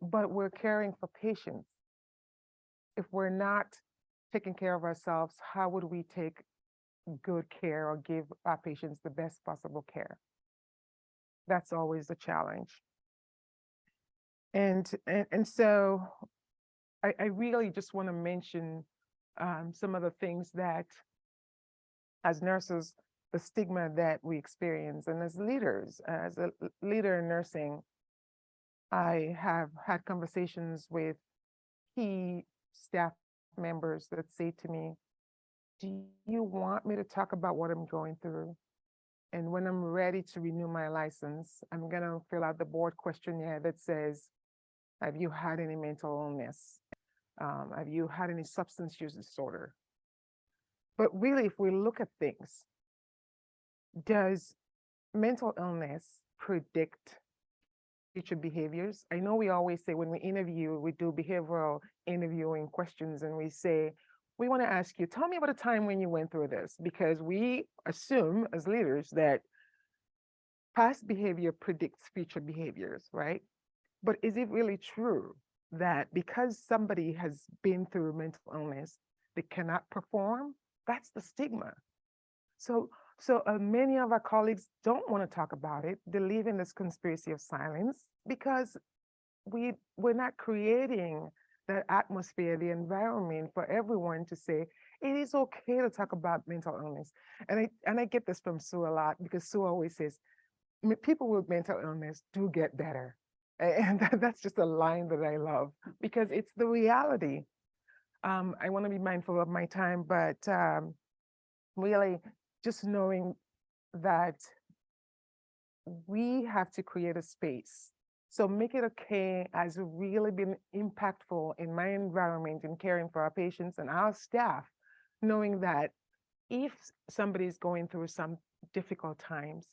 [SPEAKER 3] But we're caring for patients. If we're not taking care of ourselves, how would we take good care or give our patients the best possible care? That's always the challenge. And so I really just want to mention some of the things that, as nurses, the stigma that we experience, and as leaders, as a leader in nursing, I have had conversations with key staff members that say to me, do you want me to talk about what I'm going through? And when I'm ready to renew my license, I'm going to fill out the board questionnaire that says, have you had any mental illness? Have you had any substance use disorder? But really, if we look at things, does mental illness predict future behaviors? I know we always say when we interview, we do behavioral interviewing questions and we say, we want to ask you, tell me about a time when you went through this, because we assume as leaders that past behavior predicts future behaviors, right? But is it really true that because somebody has been through mental illness, they cannot perform? That's the stigma. So many of our colleagues don't want to talk about it. They live in this conspiracy of silence because we're not creating that atmosphere, the environment for everyone to say, it is okay to talk about mental illness. And I get this from Sue a lot, because Sue always says, people with mental illness do get better. And that's just a line that I love, because it's the reality. I want to be mindful of my time, but really just knowing that we have to create a space. So Make It Okay has really been impactful in my environment in caring for our patients and our staff, knowing that if somebody's going through some difficult times,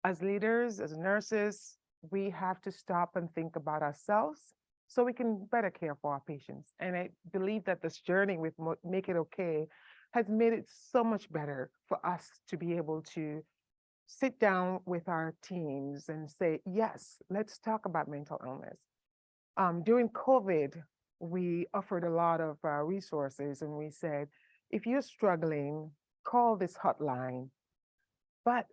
[SPEAKER 3] as leaders, as nurses, we have to stop and think about ourselves so we can better care for our patients. And I believe that this journey with Make It Okay has made it so much better for us to be able to sit down with our teams and say, yes, let's talk about mental illness. During COVID, we offered a lot of resources, and we said, if you're struggling, call this hotline. But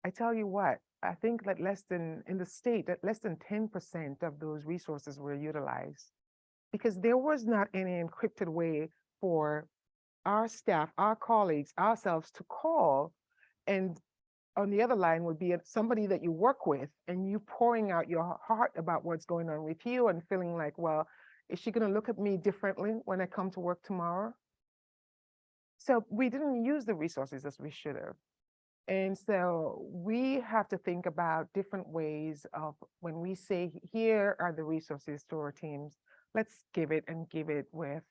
[SPEAKER 3] I tell you what, I think that in the state, that less than 10% of those resources were utilized, because there was not any encrypted way for our staff, our colleagues, ourselves to call, and on the other line would be somebody that you work with, and you pouring out your heart about what's going on with you and feeling like, well, is she going to look at me differently when I come to work tomorrow? So we didn't use the resources as we should have. And so we have to think about different ways of, when we say, here are the resources to our teams, let's give it, and give it with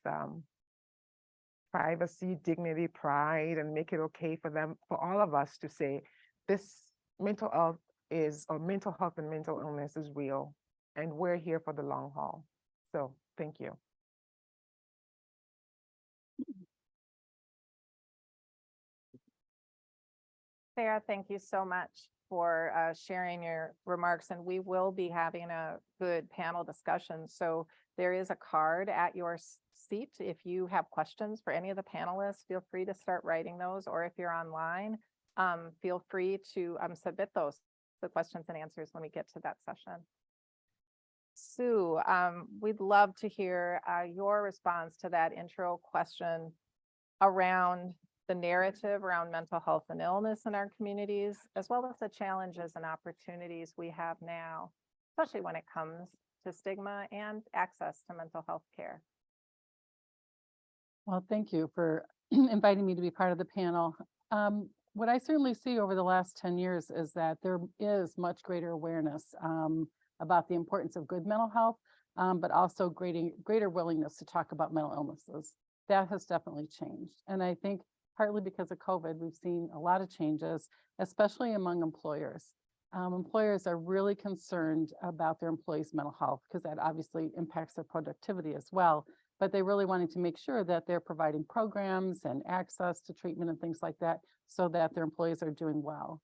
[SPEAKER 3] privacy, dignity, pride, and make it okay for them, for all of us to say, this mental health and mental illness is real, and we're here for the long haul. So thank you.
[SPEAKER 1] Sarah, thank you so much for sharing your remarks, and we will be having a good panel discussion. So there is a card at your seat. If you have questions for any of the panelists, feel free to start writing those, or if you're online, feel free to submit the questions and answers when we get to that session. Sue, we'd love to hear your response to that intro question around the narrative around mental health and illness in our communities, as well as the challenges and opportunities we have now, especially when it comes to stigma and access to mental health care.
[SPEAKER 4] Well, thank you for inviting me to be part of the panel. What I certainly see over the last 10 years is that there is much greater awareness about the importance of good mental health, but also greater willingness to talk about mental illnesses. That has definitely changed. And I think partly because of COVID, we've seen a lot of changes, especially among employers. Employers are really concerned about their employees' mental health, because that obviously impacts their productivity as well. but they really wanted to make sure that they're providing programs and access to treatment and things like that so that their employees are doing well.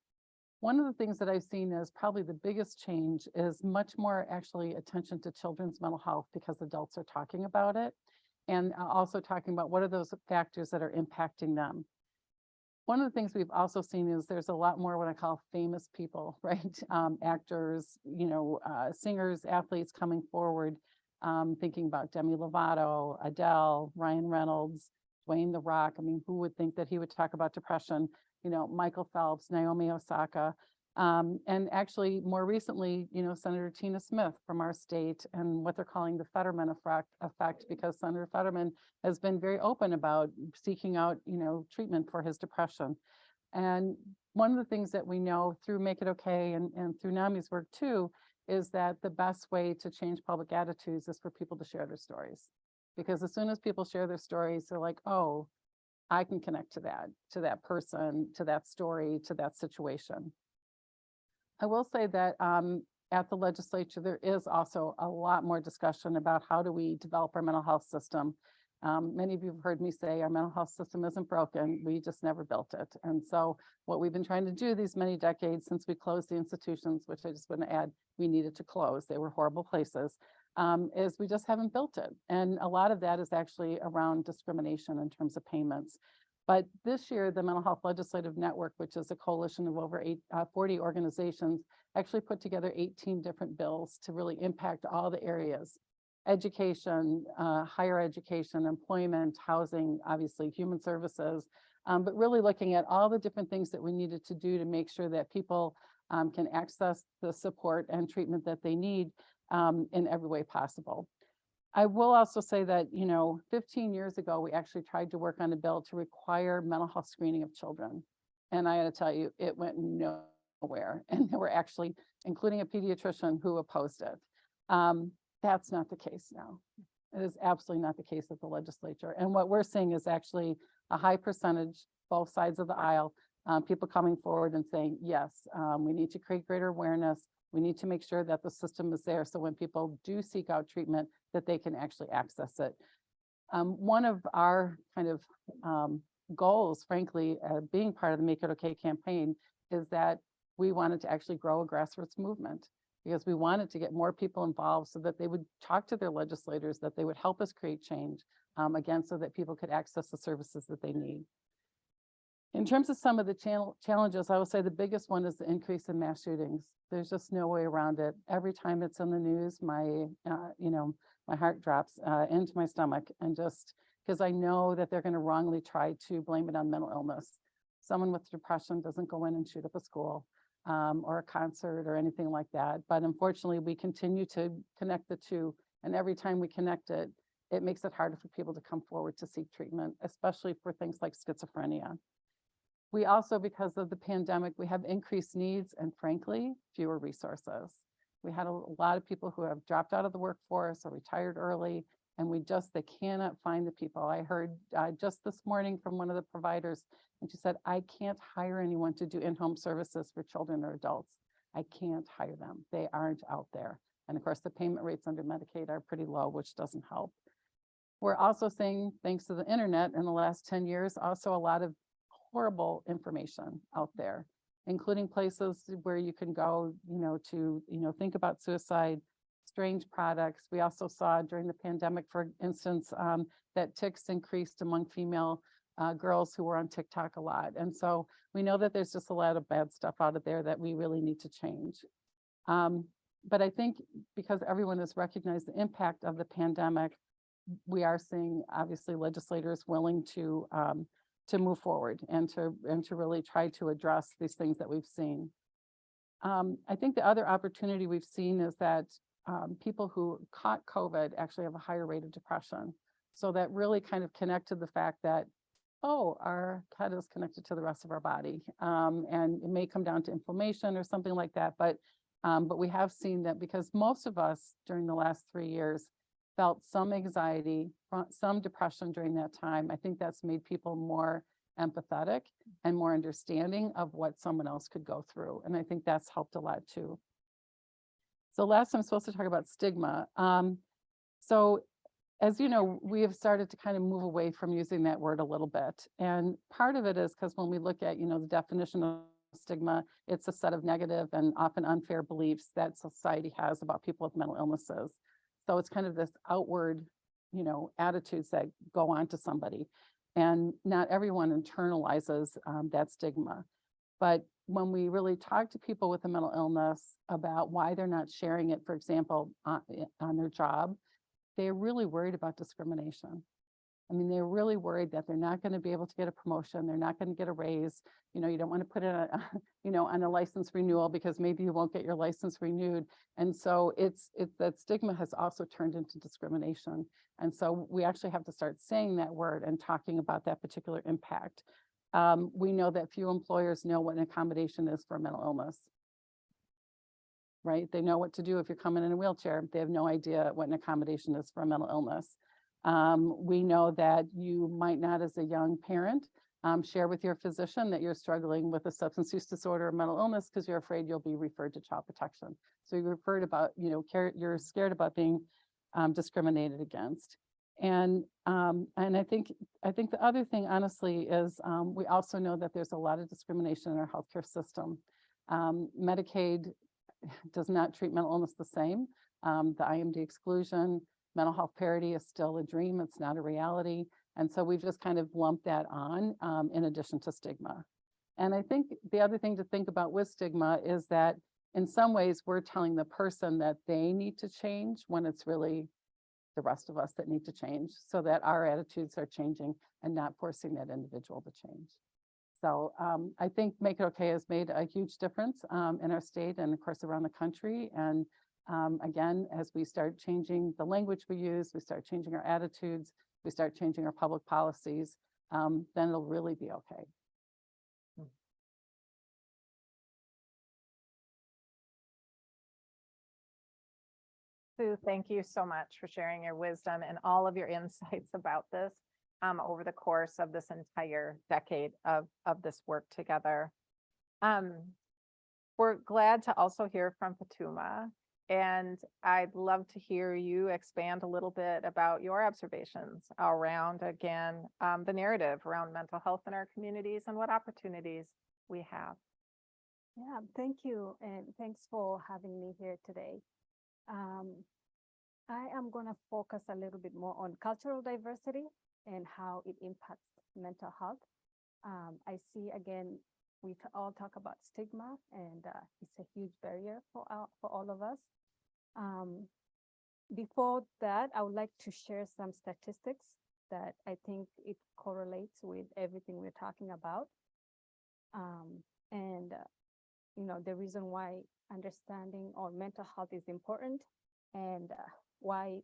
[SPEAKER 4] One of the things that I've seen as probably the biggest change is much more actually attention to children's mental health because adults are talking about it and also talking about what are those factors that are impacting them. One of the things we've also seen is there's a lot more what I call famous people, right? Actors, singers, athletes coming forward, thinking about Demi Lovato, Adele, Ryan Reynolds, Dwayne The Rock. I mean, who would think that he would talk about depression? Michael Phelps, Naomi Osaka, and actually more recently, Senator Tina Smith from our state and what they're calling the Fetterman effect, because Senator Fetterman has been very open about seeking out, treatment for his depression. And one of the things that we know through Make It Okay and through NAMI's work too, is that the best way to change public attitudes is for people to share their stories. Because as soon as people share their stories, they're like, oh, I can connect to that person, to that story, to that situation. I will say that at the legislature, there is also a lot more discussion about how do we develop our mental health system. Many of you have heard me say our mental health system isn't broken, we just never built it. And so what we've been trying to do these many decades since we closed the institutions, which I just want to add, we needed to close, they were horrible places, is we just haven't built it. And a lot of that is actually around discrimination in terms of payments. But this year, the Mental Health Legislative Network, which is a coalition of over 40 organizations, actually put together 18 different bills to really impact all the areas: education, higher education, employment, housing, obviously human services, but really looking at all the different things that we needed to do to make sure that people can access the support and treatment that they need in every way possible. I will also say that, 15 years ago, we actually tried to work on a bill to require mental health screening of children. And I got to tell you, it went nowhere. And there were actually, including a pediatrician who opposed it. That's not the case now. It is absolutely not the case at the legislature. And what we're seeing is actually a high percentage, both sides of the aisle, people coming forward and saying, yes, we need to create greater awareness. We need to make sure that the system is there so when people do seek out treatment, that they can actually access it. One of our kind of goals, frankly, being part of the Make It Okay campaign, is that we wanted to actually grow a grassroots movement, because we wanted to get more people involved so that they would talk to their legislators, that they would help us create change, again, so that people could access the services that they need. In terms of some of the challenges, I will say the biggest one is the increase in mass shootings. There's just no way around it. Every time it's in the news, my heart drops into my stomach, and just because I know that they're going to wrongly try to blame it on mental illness. Someone with depression doesn't go in and shoot up a school or a concert or anything like that. But unfortunately, we continue to connect the two. And every time we connect it, it makes it harder for people to come forward to seek treatment, especially for things like schizophrenia. We also, because of the pandemic, we have increased needs and, frankly, fewer resources. We had a lot of people who have dropped out of the workforce or retired early, and they cannot find the people. I heard just this morning from one of the providers, and she said, I can't hire anyone to do in-home services for children or adults. I can't hire them. They aren't out there. And of course, the payment rates under Medicaid are pretty low, which doesn't help. We're also seeing, thanks to the internet in the last 10 years, also a lot of horrible information out there, including places where you can go, to think about suicide, strange products. We also saw during the pandemic, for instance, that tics increased among female girls who were on TikTok a lot. And so we know that there's just a lot of bad stuff out of there that we really need to change. But I think because everyone has recognized the impact of the pandemic, we are seeing obviously legislators willing to move forward and to really try to address these things that we've seen. I think the other opportunity we've seen is that people who caught COVID actually have a higher rate of depression. So that really kind of connected the fact that, oh, our head is connected to the rest of our body. And it may come down to inflammation or something like that. But we have seen that because most of us during the last 3 years felt some anxiety, some depression during that time. I think that's made people more empathetic and more understanding of what someone else could go through. And I think that's helped a lot too. So last I'm supposed to talk about stigma. So as you know, we have started to kind of move away from using that word a little bit. And part of it is because when we look at, the definition of stigma, it's a set of negative and often unfair beliefs that society has about people with mental illnesses. So it's kind of this outward, attitudes that go on to somebody. And not everyone internalizes that stigma. But when we really talk to people with a mental illness about why they're not sharing it, for example, on their job, they're really worried about discrimination. I mean, they're really worried that they're not going to be able to get a promotion. They're not going to get a raise. You don't want to put it, on a license renewal because maybe you won't get your license renewed. And so it's that stigma has also turned into discrimination. And so we actually have to start saying that word and talking about that particular impact. We know that few employers know what an accommodation is for a mental illness. Right? They know what to do if you're coming in a wheelchair. They have no idea what an accommodation is for a mental illness. We know that you might not, as a young parent, share with your physician that you're struggling with a substance use disorder or mental illness because you're afraid you'll be referred to child protection. So you're referred about, you're scared about being discriminated against. And I think the other thing, honestly, is we also know that there's a lot of discrimination in our healthcare system. Medicaid does not treat mental illness the same. The IMD exclusion, mental health parity is still a dream. It's not a reality. And so we've just kind of lumped that on in addition to stigma. And I think the other thing to think about with stigma is that in some ways we're telling the person that they need to change when it's really the rest of us that need to change so that our attitudes are changing and not forcing that individual to change. So I think Make It Okay has made a huge difference in our state and of course around the country. And again, as we start changing the language we use, we start changing our attitudes, we start changing our public policies, then it'll really be okay.
[SPEAKER 1] Sue, thank you so much for sharing your wisdom and all of your insights about this over the course of this entire decade of this work together. We're glad to also hear from Fatuma, and I'd love to hear you expand a little bit about your observations around, again, the narrative around mental health in our communities and what opportunities we have.
[SPEAKER 5] Yeah, thank you. And thanks for having me here today. I am going to focus a little bit more on cultural diversity and how it impacts mental health. I see, again, we all talk about stigma, and it's a huge barrier for all of us. Before that, I would like to share some statistics that I think it correlates with everything we're talking about. The reason why understanding our mental health is important, and why,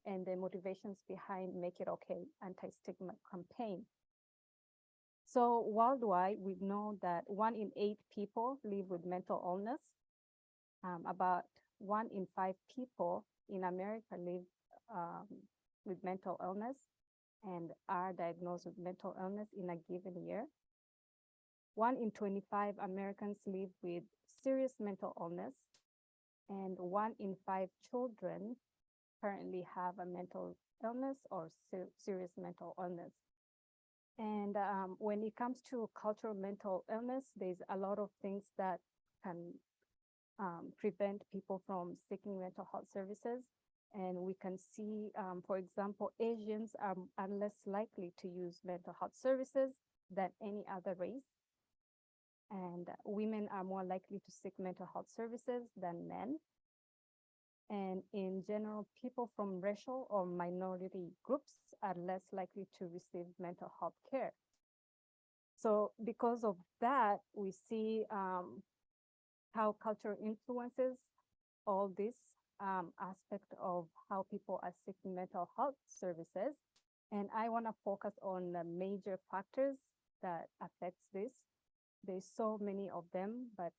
[SPEAKER 5] and the motivations behind Make It Okay anti-stigma campaign. So worldwide, we know that 1 in 8 people live with mental illness. About 1 in 5 people in America live with mental illness and are diagnosed with mental illness in a given year. 1 in 25 Americans live with serious mental illness, and 1 in 5 children currently have a mental illness or serious mental illness. And when it comes to cultural mental illness, there's a lot of things that can prevent people from seeking mental health services. And we can see, for example, Asians are less likely to use mental health services than any other race. And women are more likely to seek mental health services than men. And in general, people from racial or minority groups are less likely to receive mental health care. So because of that, we see how culture influences all this aspect of how people are seeking mental health services. And I want to focus on the major factors that affects this. There's so many of them, but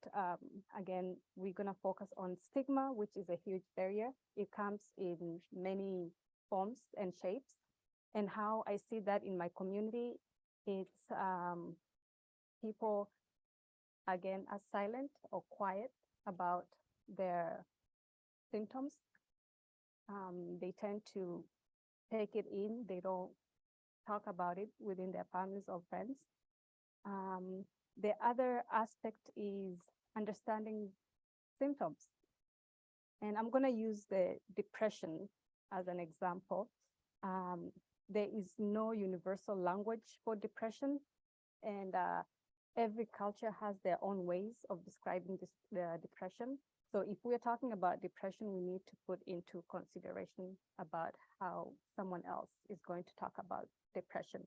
[SPEAKER 5] again, we're going to focus on stigma, which is a huge barrier. It comes in many forms and shapes. And how I see that in my community, it's people, again, are silent or quiet about their symptoms. They tend to take it in. They don't talk about it within their families or friends. The other aspect is understanding symptoms. And I'm going to use the depression as an example. There is no universal language for depression, and every culture has their own ways of describing the depression. So if we're talking about depression, we need to put into consideration about how someone else is going to talk about depression.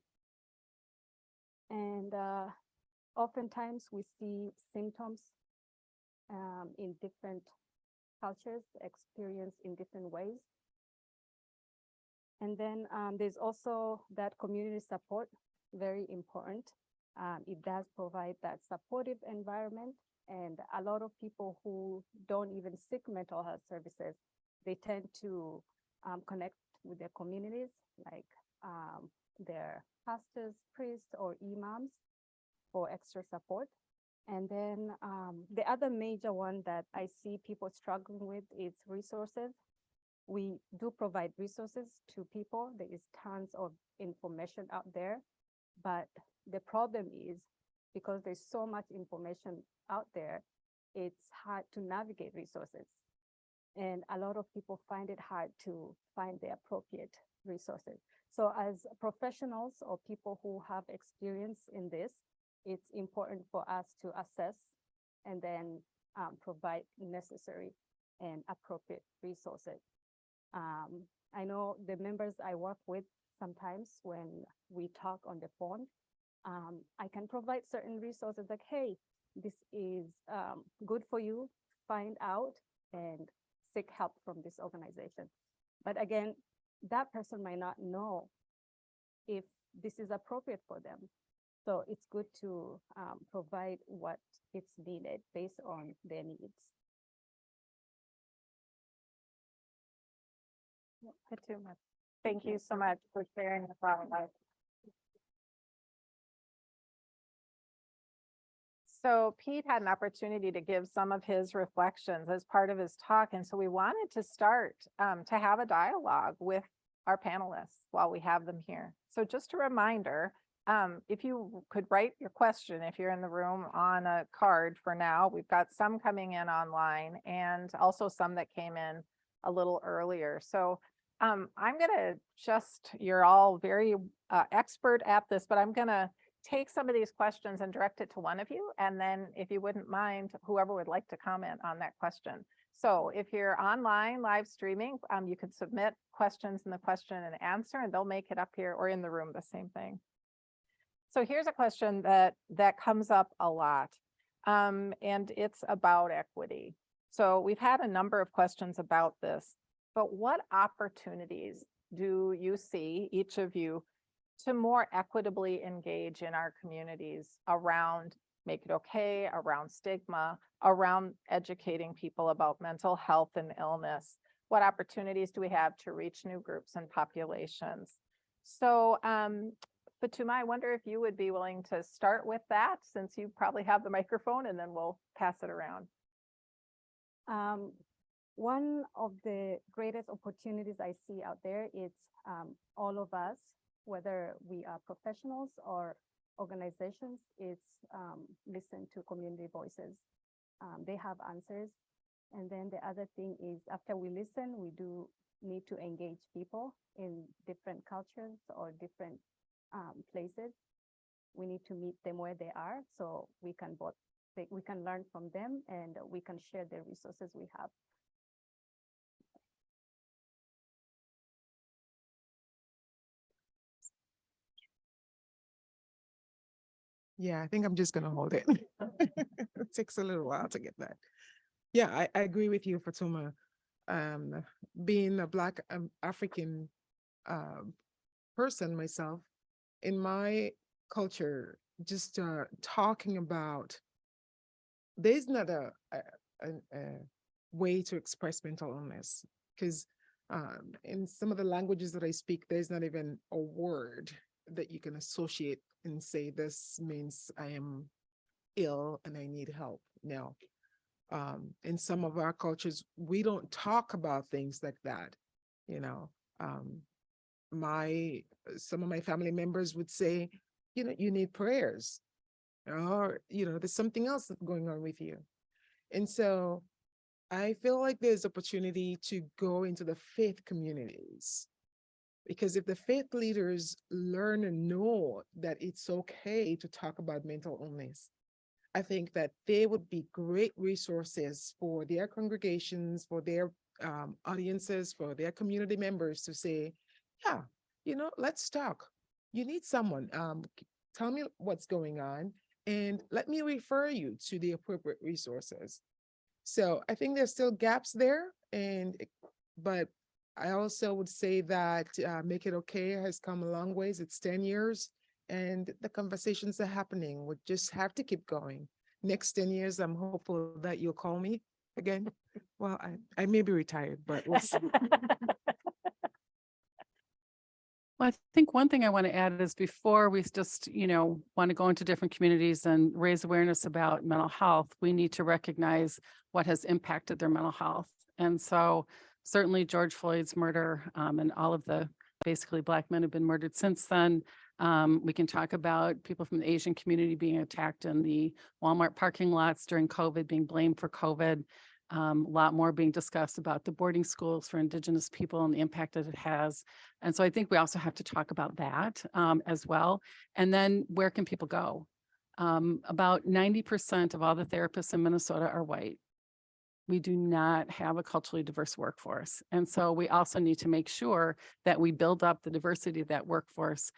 [SPEAKER 5] And oftentimes we see symptoms in different cultures, experienced in different ways. And then there's also that community support, very important. It does provide that supportive environment. And a lot of people who don't even seek mental health services, they tend to connect with their communities, like their pastors, priests, or imams for extra support. And then the other major one that I see people struggling with is resources. We do provide resources to people. There is tons of information out there, but the problem is because there's so much information out there, it's hard to navigate resources. And a lot of people find it hard to find the appropriate resources. So as professionals or people who have experience in this, it's important for us to assess and then provide necessary and appropriate resources. I know the members I work with sometimes when we talk on the phone, I can provide certain resources like, hey, this is good for you, find out and seek help from this organization. But again, that person might not know if this is appropriate for them. So it's good to provide what is needed based on their needs.
[SPEAKER 1] Thank you so much for sharing the problem. So Pete had an opportunity to give some of his reflections as part of his talk. And so we wanted to start to have a dialogue with our panelists while we have them here. So just a reminder, if you could write your question, if you're in the room, on a card for now. We've got some coming in online and also some that came in a little earlier. So I'm gonna you're all very expert at this, but I'm gonna take some of these questions and direct it to one of you. And then if you wouldn't mind, whoever would like to comment on that question. So if you're online live streaming, you can submit questions in the question and answer, and they'll make it up here, or in the room, the same thing. So here's a question that comes up a lot, and it's about equity. So we've had a number of questions about this, but what opportunities do you see, each of you, to more equitably engage in our communities around Make It Okay, around stigma, around educating people about mental health and illness? What opportunities do we have to reach new groups and populations? So Fatuma, I wonder if you would be willing to start with that, since you probably have the microphone, and then we'll pass it around.
[SPEAKER 5] One of the greatest opportunities I see out there is all of us, whether we are professionals or organizations, is listen to community voices. They have answers. And then the other thing is, after we listen, we do need to engage people in different cultures or different places. We need to meet them where they are, so we can learn from them, and we can share the resources we have.
[SPEAKER 3] Yeah, I think I'm just gonna hold it. It takes a little while to get that. Yeah, I agree with you, Fatuma. Being a Black African person myself, in my culture, just talking about, there's not a way to express mental illness, because in some of the languages that I speak, there's not even a word that you can associate and say, this means I am ill and I need help. No. In some of our cultures, we don't talk about things like that, you know. some of my family members would say, you need prayers, or, there's something else going on with you. And so I feel like there's opportunity to go into the faith communities, because if the faith leaders learn and know that it's okay to talk about mental illness, I think that they would be great resources for their congregations, for their audiences, for their community members to say, yeah, let's talk. You need someone. Tell me what's going on, and let me refer you to the appropriate resources. So I think there's still gaps there, but I also would say that Make It Okay has come a long ways. It's 10 years, and the conversations are happening. We just have to keep going. Next 10 years, I'm hopeful that you'll call me again. Well, I may be retired, but we'll see.
[SPEAKER 4] Well, I think one thing I want to add is before we just, want to go into different communities and raise awareness about mental health, we need to recognize what has impacted their mental health. And so certainly George Floyd's murder and all of the basically Black men who've been murdered since then. We can talk about people from the Asian community being attacked in the Walmart parking lots during COVID, being blamed for COVID. A lot more being discussed about the boarding schools for Indigenous people and the impact that it has. And so I think we also have to talk about that as well. And then where can people go? About 90% of all the therapists in Minnesota are white. We do not have a culturally diverse workforce. And so we also need to make sure that we build up the diversity of that workforce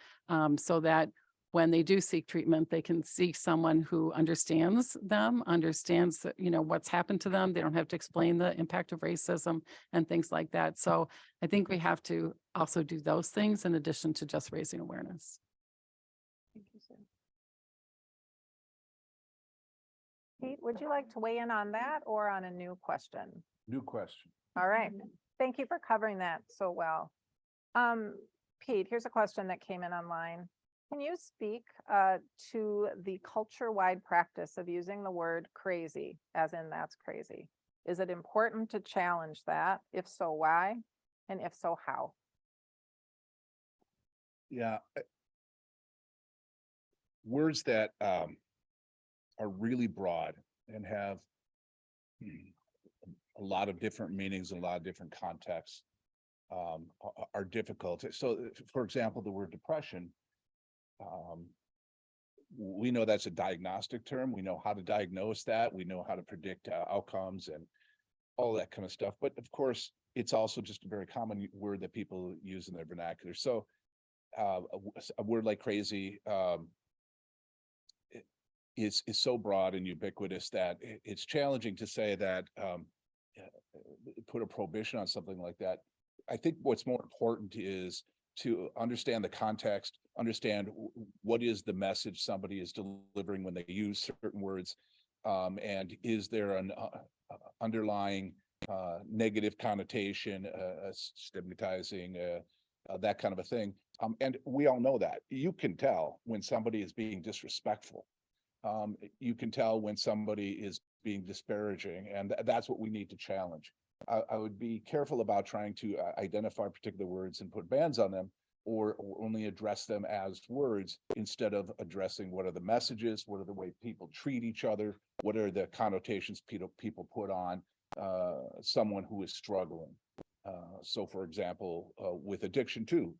[SPEAKER 4] so that when they do seek treatment, they can seek someone who understands them, understands what's happened to them. They don't have to explain the impact of racism and things like that. So I think we have to also do those things in addition to just raising awareness.
[SPEAKER 1] Thank you, Sue. Pete, would you like to weigh in on that or on a new question?
[SPEAKER 2] New question.
[SPEAKER 1] All right. Thank you for covering that so well. Pete, here's a question that came in online. Can you speak to the culture-wide practice of using the word crazy, as in that's crazy? Is it important to challenge that? If so, why? And if so, how?
[SPEAKER 2] Yeah. Words that are really broad and have a lot of different meanings, a lot of different contexts are difficult. So, for example, the word depression, we know that's a diagnostic term. We know how to diagnose that. We know how to predict outcomes and all that kind of stuff. But of course, it's also just a very common word that people use in their vernacular. So a word like crazy is so broad and ubiquitous that it's challenging to say that put a prohibition on something like that. I think what's more important is to understand the context, understand what is the message somebody is delivering when they use certain words, and is there an underlying negative connotation, stigmatizing, that kind of a thing. And we all know that. You can tell when somebody is being disrespectful. You can tell when somebody is being disparaging, and that's what we need to challenge. I would be careful about trying to identify particular words and put bans on them, or only address them as words instead of addressing what are the messages, what are the way people treat each other, what are the connotations people put on someone who is struggling. So, for example, with addiction too,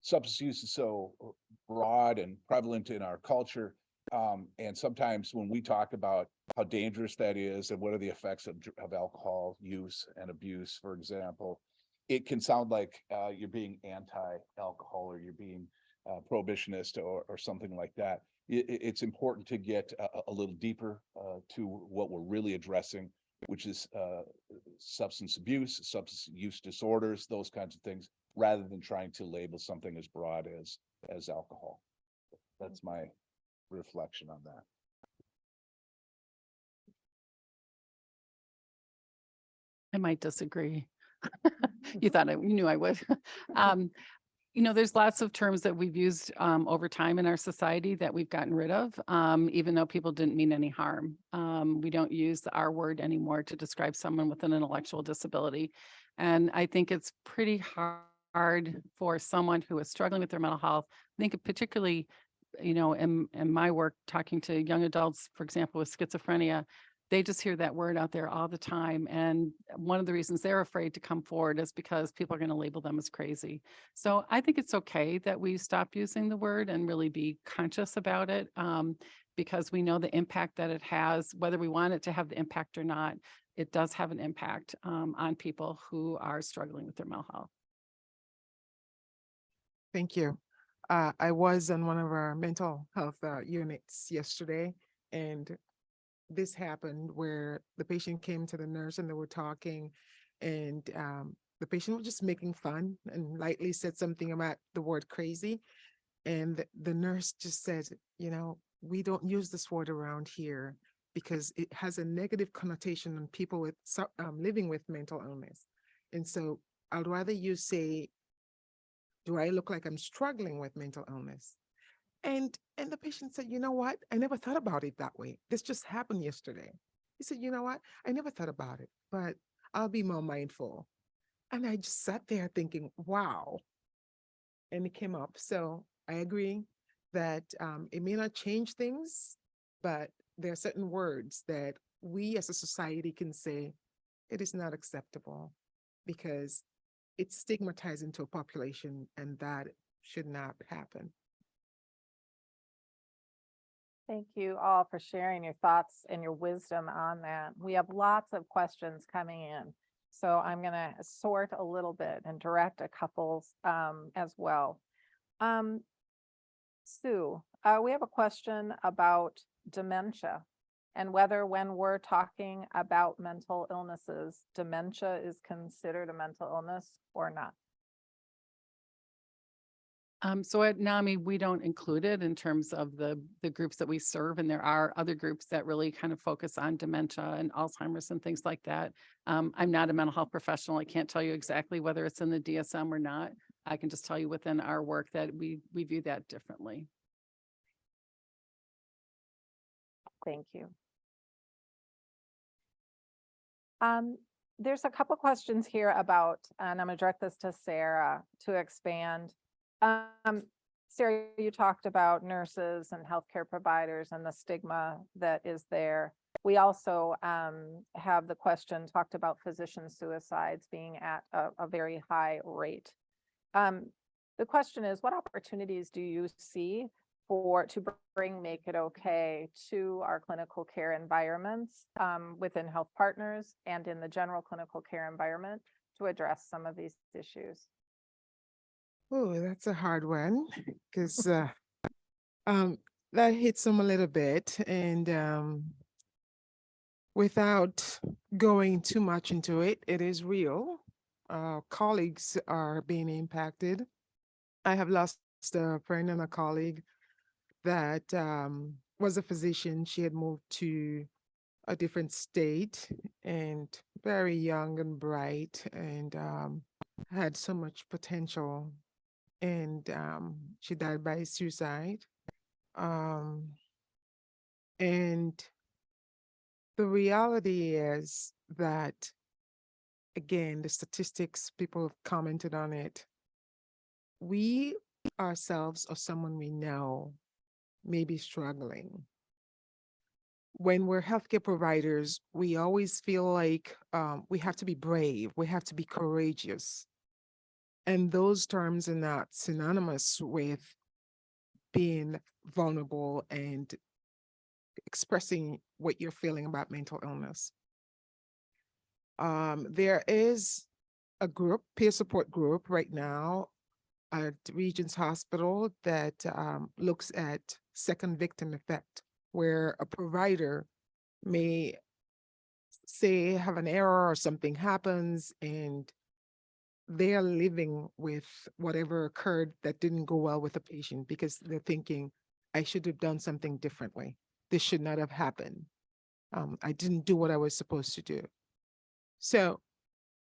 [SPEAKER 2] substance use is so broad and prevalent in our culture. And sometimes when we talk about how dangerous that is and what are the effects of alcohol use and abuse, for example, it can sound like you're being anti-alcohol or you're being prohibitionist or something like that. It's important to get a little deeper to what we're really addressing, which is substance abuse, substance use disorders, those kinds of things, rather than trying to label something as broad as alcohol. That's my reflection on that.
[SPEAKER 4] I might disagree. You knew I would. You know, there's lots of terms that we've used over time in our society that we've gotten rid of, even though people didn't mean any harm. We don't use the R word anymore to describe someone with an intellectual disability. And I think it's pretty hard for someone who is struggling with their mental health. I think particularly, you know, in my work, talking to young adults, for example, with schizophrenia, they just hear that word out there all the time. And one of the reasons they're afraid to come forward is because people are going to label them as crazy. So I think it's okay that we stop using the word and really be conscious about it, because we know the impact that it has, whether we want it to have the impact or not. It does have an impact on people who are struggling with their mental health.
[SPEAKER 3] Thank you. I was on one of our mental health units yesterday, and this happened where the patient came to the nurse and they were talking, and the patient was just making fun and lightly said something about the word crazy. And the nurse just said, you know, we don't use this word around here because it has a negative connotation on people with living with mental illness. And so I'd rather you say, do I look like I'm struggling with mental illness? And the patient said, you know what? I never thought about it that way. This just happened yesterday. He said, you know what? I never thought about it, but I'll be more mindful. And I just sat there thinking, wow. And it came up. So I agree that it may not change things, but there are certain words that we as a society can say it is not acceptable because it's stigmatizing to a population, and that should not happen.
[SPEAKER 1] Thank you all for sharing your thoughts and your wisdom on that. We have lots of questions coming in. So I'm going to sort a little bit and direct a couple as well. Sue, we have a question about dementia and whether when we're talking about mental illnesses, dementia is considered a mental illness or not.
[SPEAKER 4] So at NAMI, we don't include it in terms of the groups that we serve. And there are other groups that really kind of focus on dementia and Alzheimer's and things like that. I'm not a mental health professional. I can't tell you exactly whether it's in the DSM or not. I can just tell you within our work that we view that differently.
[SPEAKER 1] Thank you. There's a couple questions here about, and I'm going to direct this to Sarah to expand. Sarah, you talked about nurses and healthcare providers and the stigma that is there. We also have the question talked about physician suicides being at a very high rate. The question is, what opportunities do you see to bring Make It Okay to our clinical care environments within Health Partners and in the general clinical care environment to address some of these issues?
[SPEAKER 3] Oh, that's a hard one because that hits them a little bit. And without going too much into it, it is real. Colleagues are being impacted. I have lost a friend and a colleague that was a physician. She had moved to a different state and very young and bright and had so much potential. And she died by suicide. And the reality is that, again, the statistics, people have commented on it. We ourselves or someone we know may be struggling. When we're healthcare providers, we always feel like we have to be brave, we have to be courageous. And those terms are not synonymous with being vulnerable and expressing what you're feeling about mental illness. There is a group, peer support group right now at Regents Hospital that looks at second victim effect, where a provider may say have an error or something happens and they're living with whatever occurred that didn't go well with the patient because they're thinking, I should have done something differently. This should not have happened. I didn't do what I was supposed to do. So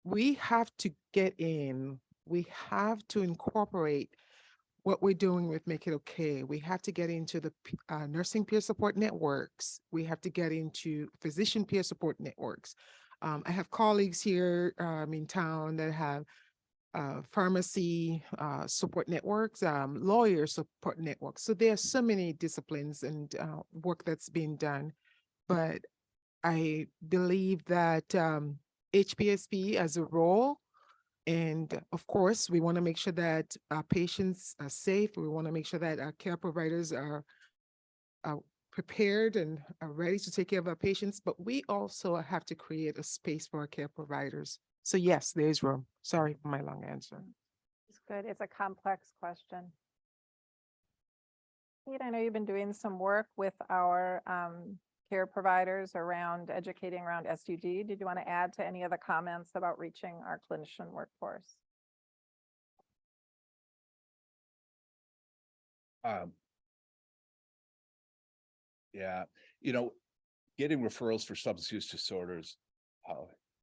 [SPEAKER 3] we have to get in we have to incorporate what we're doing with Make It Okay. We have to get into the nursing peer support networks. We have to get into physician peer support networks. I have colleagues here in town that have pharmacy support networks, lawyer support networks. So there are so many disciplines and work that's being done. But I believe that HPSP as a role, and of course, we want to make sure that our patients are safe. We want to make sure that our care providers are prepared and are ready to take care of our patients, but we also have to create a space for our care providers. So yes, there is room. Sorry for my long answer.
[SPEAKER 1] It's good. It's a complex question. Pete, I know you've been doing some work with our care providers around educating around SUD. Did you want to add to any of the comments about reaching our clinician workforce?
[SPEAKER 2] Yeah, getting referrals for substance use disorders,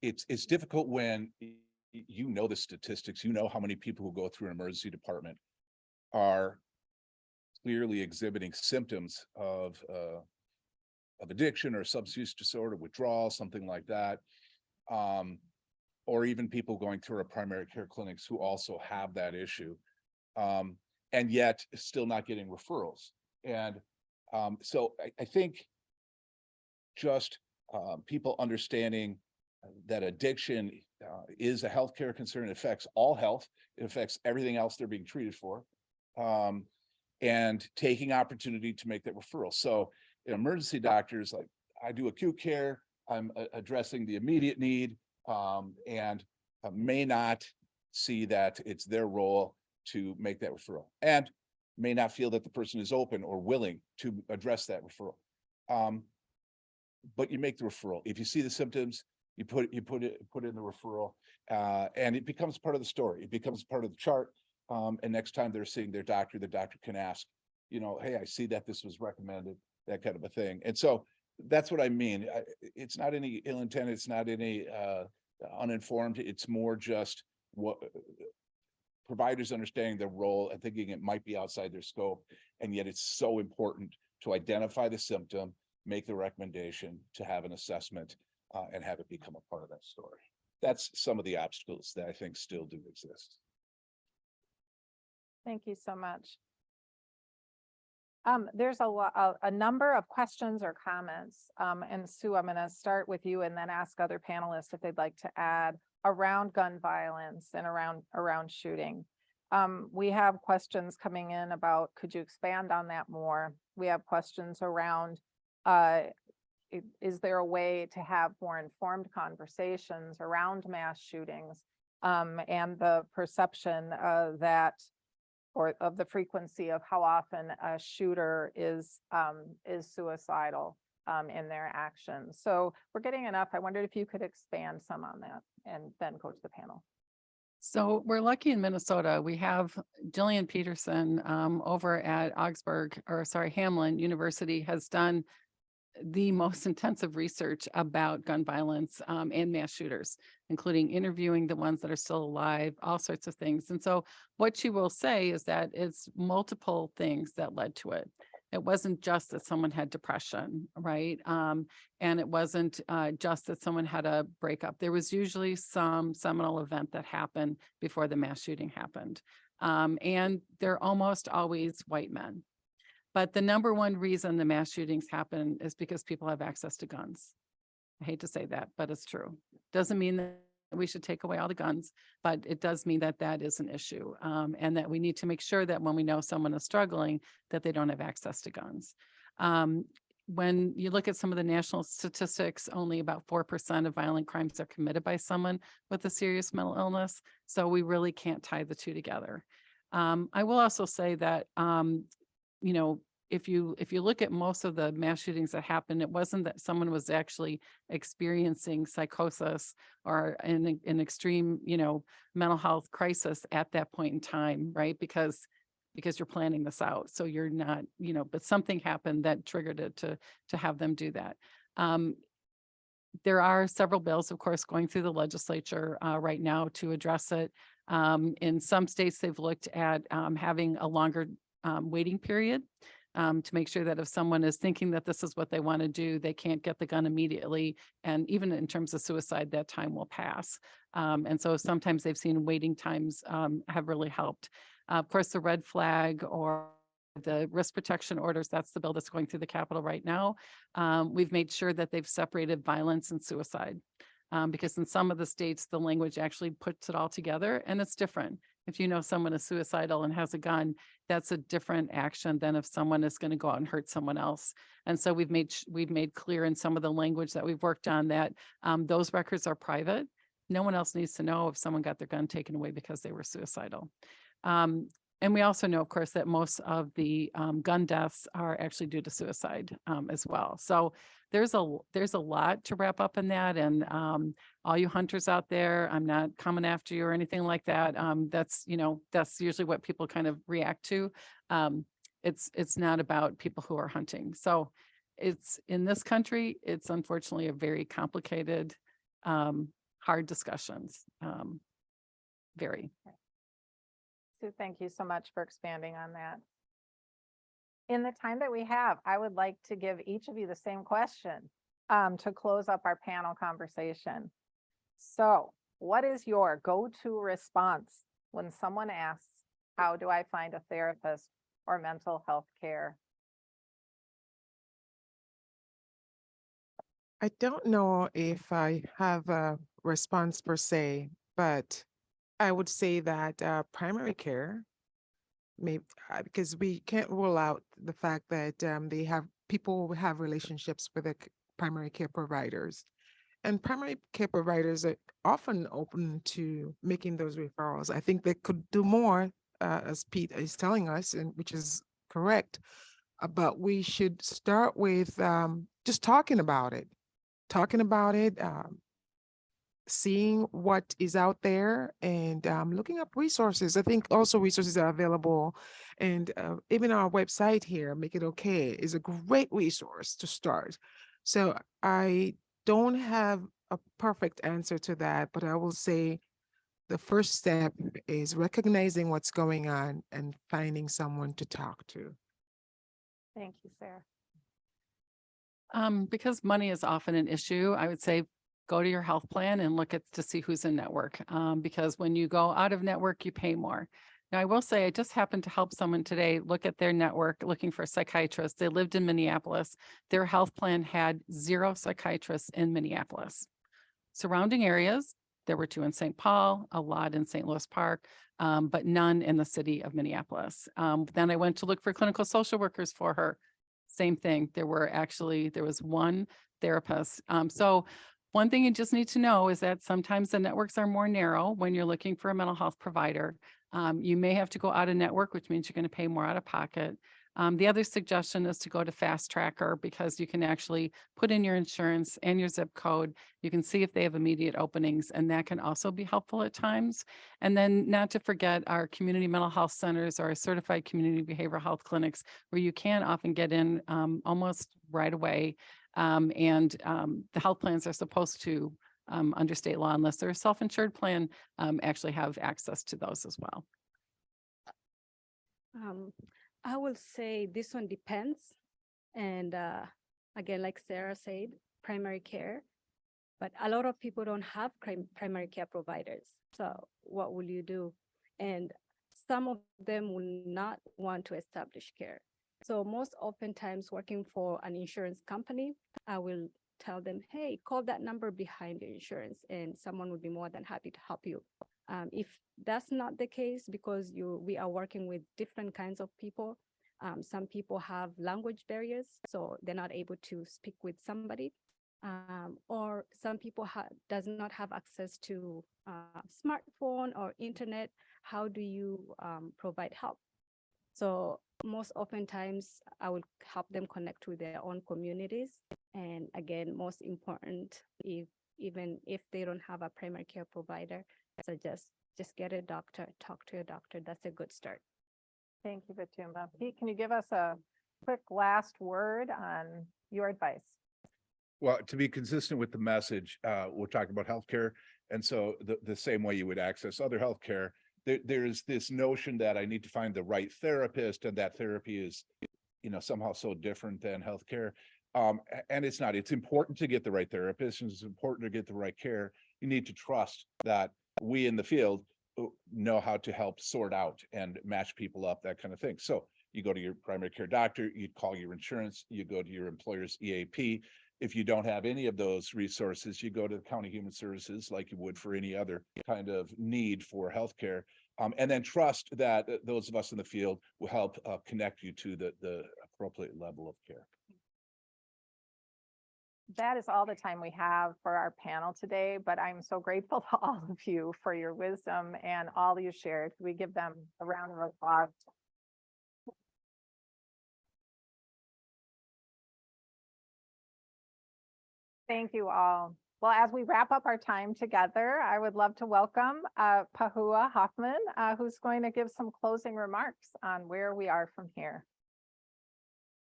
[SPEAKER 2] it's difficult when you know the statistics, how many people who go through an emergency department are clearly exhibiting symptoms of addiction or substance use disorder, withdrawal, something like that. Or even people going through our primary care clinics who also have that issue, and yet still not getting referrals. And so I think just people understanding that addiction is a healthcare concern. It affects all health. It affects everything else they're being treated for, and taking opportunity to make that referral. So emergency doctors, like I do acute care, I'm addressing the immediate need, and may not see that it's their role to make that referral, and may not feel that the person is open or willing to address that referral. But you make the referral. If you see the symptoms, you put in the referral, and it becomes part of the story. It becomes part of the chart. And next time they're seeing their doctor, the doctor can ask, hey, I see that this was recommended, that kind of a thing. And so that's what I mean. It's not any ill intent. It's not any uninformed. It's more just what providers understanding their role and thinking it might be outside their scope. And yet it's so important to identify the symptom, make the recommendation, to have an assessment, and have it become a part of that story. That's some of the obstacles that I think still do exist.
[SPEAKER 1] Thank you so much. There's a number of questions or comments, and Sue, I'm going to start with you and then ask other panelists if they'd like to add around gun violence and around shooting. We have questions coming in about, could you expand on that more? We have questions around, is there a way to have more informed conversations around mass shootings, and the perception that, or of the frequency of how often a shooter is suicidal in their actions. So we're getting enough. I wondered if you could expand some on that and then go to the panel.
[SPEAKER 4] So we're lucky in Minnesota. We have Jillian Peterson over at Hamline University has done the most intensive research about gun violence and mass shooters, including interviewing the ones that are still alive, all sorts of things. And so what she will say is that it's multiple things that led to it. It wasn't just that someone had depression, right? And it wasn't just that someone had a breakup. There was usually some seminal event that happened before the mass shooting happened. And they're almost always white men. But the number one reason the mass shootings happen is because people have access to guns. I hate to say that, but it's true. Doesn't mean that we should take away all the guns, but it does mean that that is an issue, and that we need to make sure that when we know someone is struggling, that they don't have access to guns. When you look at some of the national statistics, only about 4% of violent crimes are committed by someone with a serious mental illness. So we really can't tie the two together. I will also say that, if you look at most of the mass shootings that happened, it wasn't that someone was actually experiencing psychosis or an extreme, mental health crisis at that point in time, right? Because you're planning this out. So you're not, but something happened that triggered it to have them do that. There are several bills, of course, going through the legislature right now to address it. In some states, they've looked at having a longer waiting period to make sure that if someone is thinking that this is what they want to do, they can't get the gun immediately. And even in terms of suicide, that time will pass. And so sometimes they've seen waiting times have really helped. Of course, the red flag or the risk protection orders, that's the bill that's going through the Capitol right now. We've made sure that they've separated violence and suicide. Because in some of the states, the language actually puts it all together and it's different. If you know someone is suicidal and has a gun, that's a different action than if someone is going to go out and hurt someone else. And so we've made clear in some of the language that we've worked on that those records are private. No one else needs to know if someone got their gun taken away because they were suicidal. And we also know, of course, that most of the gun deaths are actually due to suicide as well. So there's a lot to wrap up in that. And all you hunters out there, I'm not coming after you or anything like that. That's usually what people kind of react to. It's not about people who are hunting. So it's in this country, it's unfortunately a very complicated, hard discussions. Very.
[SPEAKER 1] Sue, thank you so much for expanding on that. In the time that we have, I would like to give each of you the same question to close up our panel conversation. So, what is your go-to response when someone asks, how do I find a therapist or mental health care?
[SPEAKER 3] I don't know if I have a response per se, but I would say that primary care, maybe because we can't rule out the fact that people have relationships with the primary care providers, and primary care providers are often open to making those referrals. I think they could do more, as Pete is telling us, and which is correct. But we should start with just talking about it. Seeing what is out there and looking up resources. I think also resources are available, and even our website here, Make It Okay, is a great resource to start. So I don't have a perfect answer to that, but I will say the first step is recognizing what's going on and finding someone to talk to.
[SPEAKER 1] Thank you, Sarah.
[SPEAKER 4] Because money is often an issue, I would say go to your health plan and look at to see who's in network. Because when you go out of network, you pay more. Now, I will say I just happened to help someone today look at their network, looking for a psychiatrist. They lived in Minneapolis. Their health plan had 0 psychiatrists in Minneapolis. Surrounding areas, there were 2 in St. Paul, a lot in St. Louis Park, but none in the city of Minneapolis. Then I went to look for clinical social workers for her. Same thing. There was 1 therapist. So one thing you just need to know is that sometimes the networks are more narrow when you're looking for a mental health provider. You may have to go out of network, which means you're going to pay more out of pocket. The other suggestion is to go to Fast Tracker because you can actually put in your insurance and your zip code. You can see if they have immediate openings, and that can also be helpful at times. And then not to forget our community mental health centers or our certified community behavioral health clinics, where you can often get in almost right away. The health plans are supposed to, under state law, unless they're a self-insured plan, actually have access to those as well.
[SPEAKER 5] I will say this one depends. And again, like Sarah said, primary care, but a lot of people don't have primary care providers. So what will you do? And some of them will not want to establish care. So most oftentimes working for an insurance company, I will tell them, hey, call that number behind your insurance and someone would be more than happy to help you. If that's not the case, because we are working with different kinds of people, some people have language barriers, so they're not able to speak with somebody, or some people does not have access to smartphone or internet. How do you provide help? So most oftentimes I will help them connect with their own communities. And again, most important, even if they don't have a primary care provider, suggest just get a doctor, talk to a doctor. That's a good start.
[SPEAKER 1] Thank you, Batumba. Pete, can you give us a quick last word on your advice?
[SPEAKER 2] Well, to be consistent with the message, we're talking about healthcare. And so the same way you would access other healthcare, there's this notion that I need to find the right therapist, and that therapy is, somehow so different than healthcare. And it's not. It's important to get the right therapist, and it's important to get the right care. You need to trust that we in the field know how to help sort out and match people up, that kind of thing. So you go to your primary care doctor, you call your insurance, you go to your employer's EAP. If you don't have any of those resources, you go to the county human services like you would for any other kind of need for healthcare. And then trust that those of us in the field will help connect you to the appropriate level of care.
[SPEAKER 1] That is all the time we have for our panel today, but I'm so grateful to all of you for your wisdom and all you shared. We give them a round of applause. Thank you all. Well, as we wrap up our time together, I would love to welcome Pahua Hoffman, who's going to give some closing remarks on where we are from here.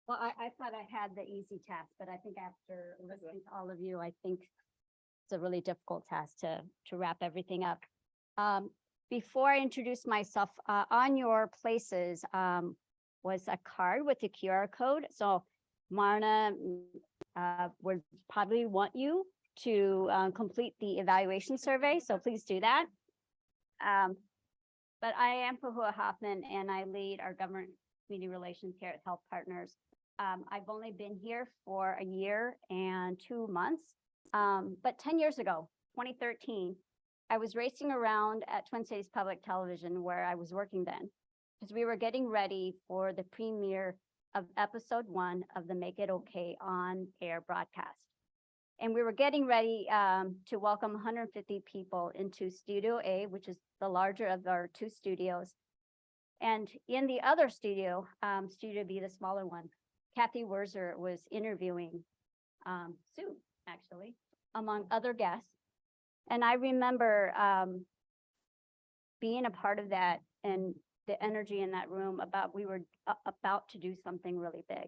[SPEAKER 6] Well, I thought I had the easy task, but I think after listening to all of you, I think it's a really difficult task to wrap everything up. Before I introduce myself, on your places was a card with a QR code. So Marna would probably want you to complete the evaluation survey, so please do that. But I am Pahua Hoffman, and I lead our government community relations here at Health Partners. I've only been here for a year and 2 months, but 10 years ago, 2013, I was racing around at Twin Cities Public Television, where I was working then, because we were getting ready for the premiere of episode 1 of the Make It Okay on air broadcast. And we were getting ready to welcome 150 people into Studio A, which is the larger of our 2 studios. And in the other studio, Studio B, the smaller one, Kathy Werzer was interviewing Sue, actually, among other guests. And I remember being a part of that, and the energy in that room about we were about to do something really big.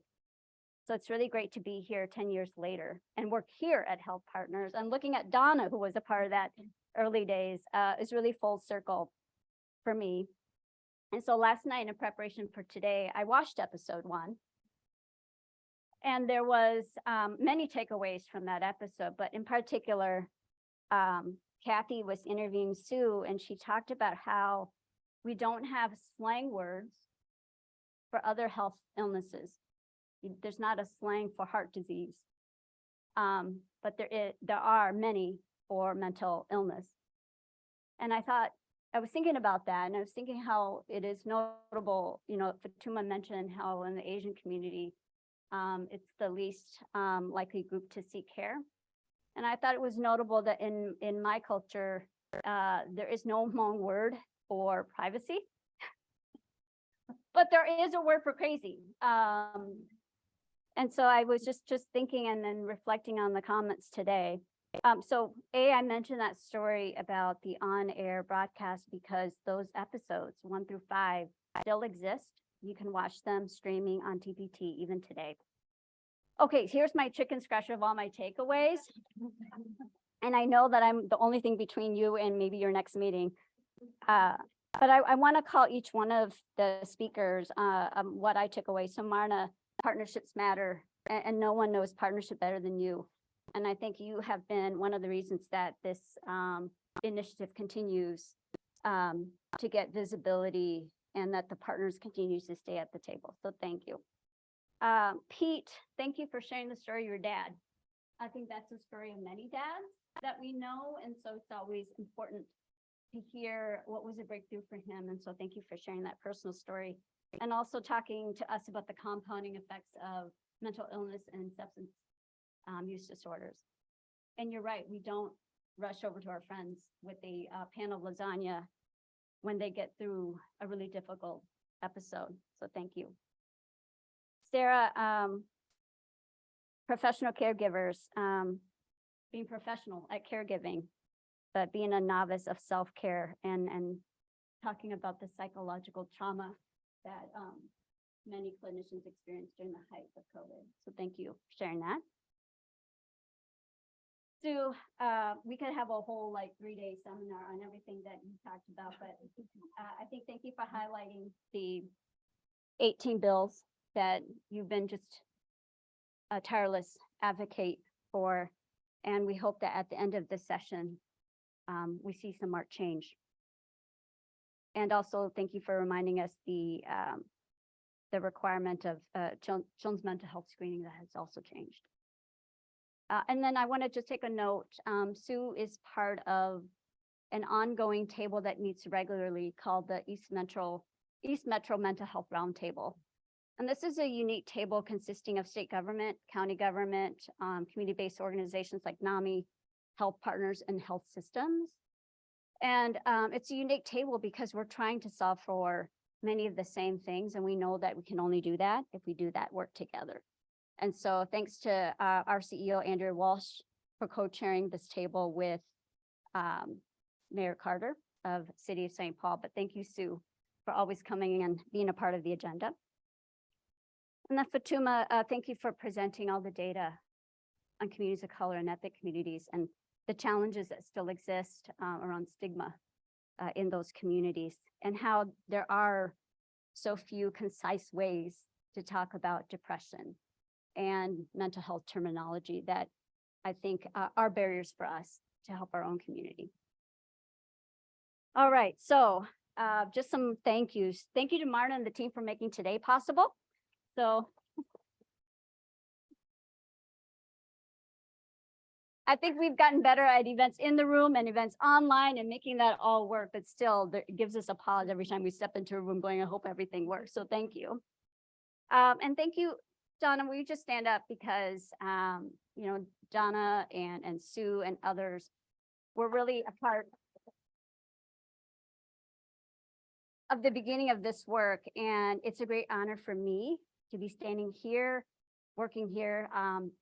[SPEAKER 6] So it's really great to be here 10 years later and work here at Health Partners. And looking at Donna, who was a part of that early days, is really full circle for me. And so last night, in preparation for today, I watched episode 1. And there was many takeaways from that episode, but in particular, Kathy was interviewing Sue, and she talked about how we don't have slang words for other health illnesses. There's not a slang for heart disease, but there are many for mental illness. And I was thinking about that, and I was thinking how it is notable, Fatuma mentioned how in the Asian community, it's the least likely group to seek care. And I thought it was notable that in my culture, there is no known word for privacy, but there is a word for crazy. And so I was just thinking and then reflecting on the comments today. So I mentioned that story about the on-air broadcast because those episodes 1 through 5 still exist. You can watch them streaming on TPT even today. Okay, here's my chicken scratch of all my takeaways. And I know that I'm the only thing between you and maybe your next meeting. But I want to call each one of the speakers what I took away. So Marna, partnerships matter, and no one knows partnership better than you. And I think you have been one of the reasons that this initiative continues to get visibility, and that the partners continues to stay at the table. So thank you. Pete, thank you for sharing the story of your dad. I think that's the story of many dads that we know. And so it's always important to hear what was a breakthrough for him. And so thank you for sharing that personal story, and also talking to us about the compounding effects of mental illness and substance use disorders. And you're right, we don't rush over to our friends with a pan of lasagna when they get through a really difficult episode. So thank you. Sarah, professional caregivers, being professional at caregiving, but being a novice of self-care and talking about the psychological trauma that many clinicians experienced during the height of COVID. So thank you for sharing that. Sue, we could have a whole like 3-day seminar on everything that you talked about, but I think thank you for highlighting the 18 bills that you've been just a tireless advocate for. And we hope that at the end of this session, we see some marked change. And also thank you for reminding us the requirement of children's mental health screening that has also changed. And then I want to just take a note. Sue is part of an ongoing table that meets regularly called the East Metro Mental Health Roundtable. And this is a unique table consisting of state government, county government, community-based organizations like NAMI, health partners, and health systems. And it's a unique table because we're trying to solve for many of the same things. And we know that we can only do that if we do that work together. And so thanks to our CEO, Andrea Walsh, for co-chairing this table with Mayor Carter of City of St. Paul. But thank you, Sue, for always coming and being a part of the agenda. And then Fatuma, thank you for presenting all the data on communities of color and ethnic communities and the challenges that still exist around stigma in those communities, and how there are so few concise ways to talk about depression and mental health terminology that I think are barriers for us to help our own community. All right, so just some thank yous. Thank you to Marta and the team for making today possible. So I think we've gotten better at events in the room and events online and making that all work, but still it gives us a pause every time we step into a room going, I hope everything works. So thank you. And thank you, Donna, will you just stand up because, you know, Donna and Sue and others were really a part of the beginning of this work. And it's a great honor for me to be standing here, working here,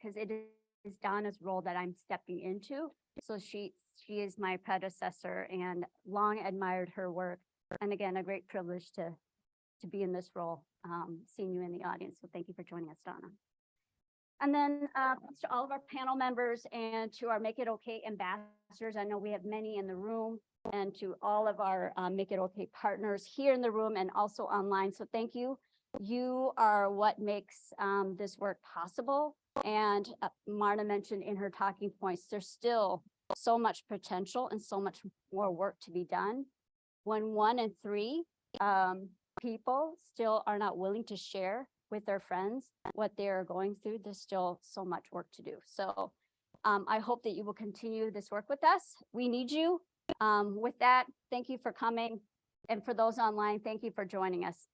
[SPEAKER 6] because it is Donna's role that I'm stepping into. So she is my predecessor and long admired her work. And again, a great privilege to be in this role, seeing you in the audience. So thank you for joining us, Donna. And then thanks to all of our panel members and to our Make It Okay ambassadors. I know we have many in the room, and to all of our Make It Okay partners here in the room and also online. So thank you. You are what makes this work possible. And Marta mentioned in her talking points, there's still so much potential and so much more work to be done. When 1 in 3 people still are not willing to share with their friends what they're going through, there's still so much work to do. So I hope that you will continue this work with us. We need you. With that, thank you for coming. And for those online, thank you for joining us.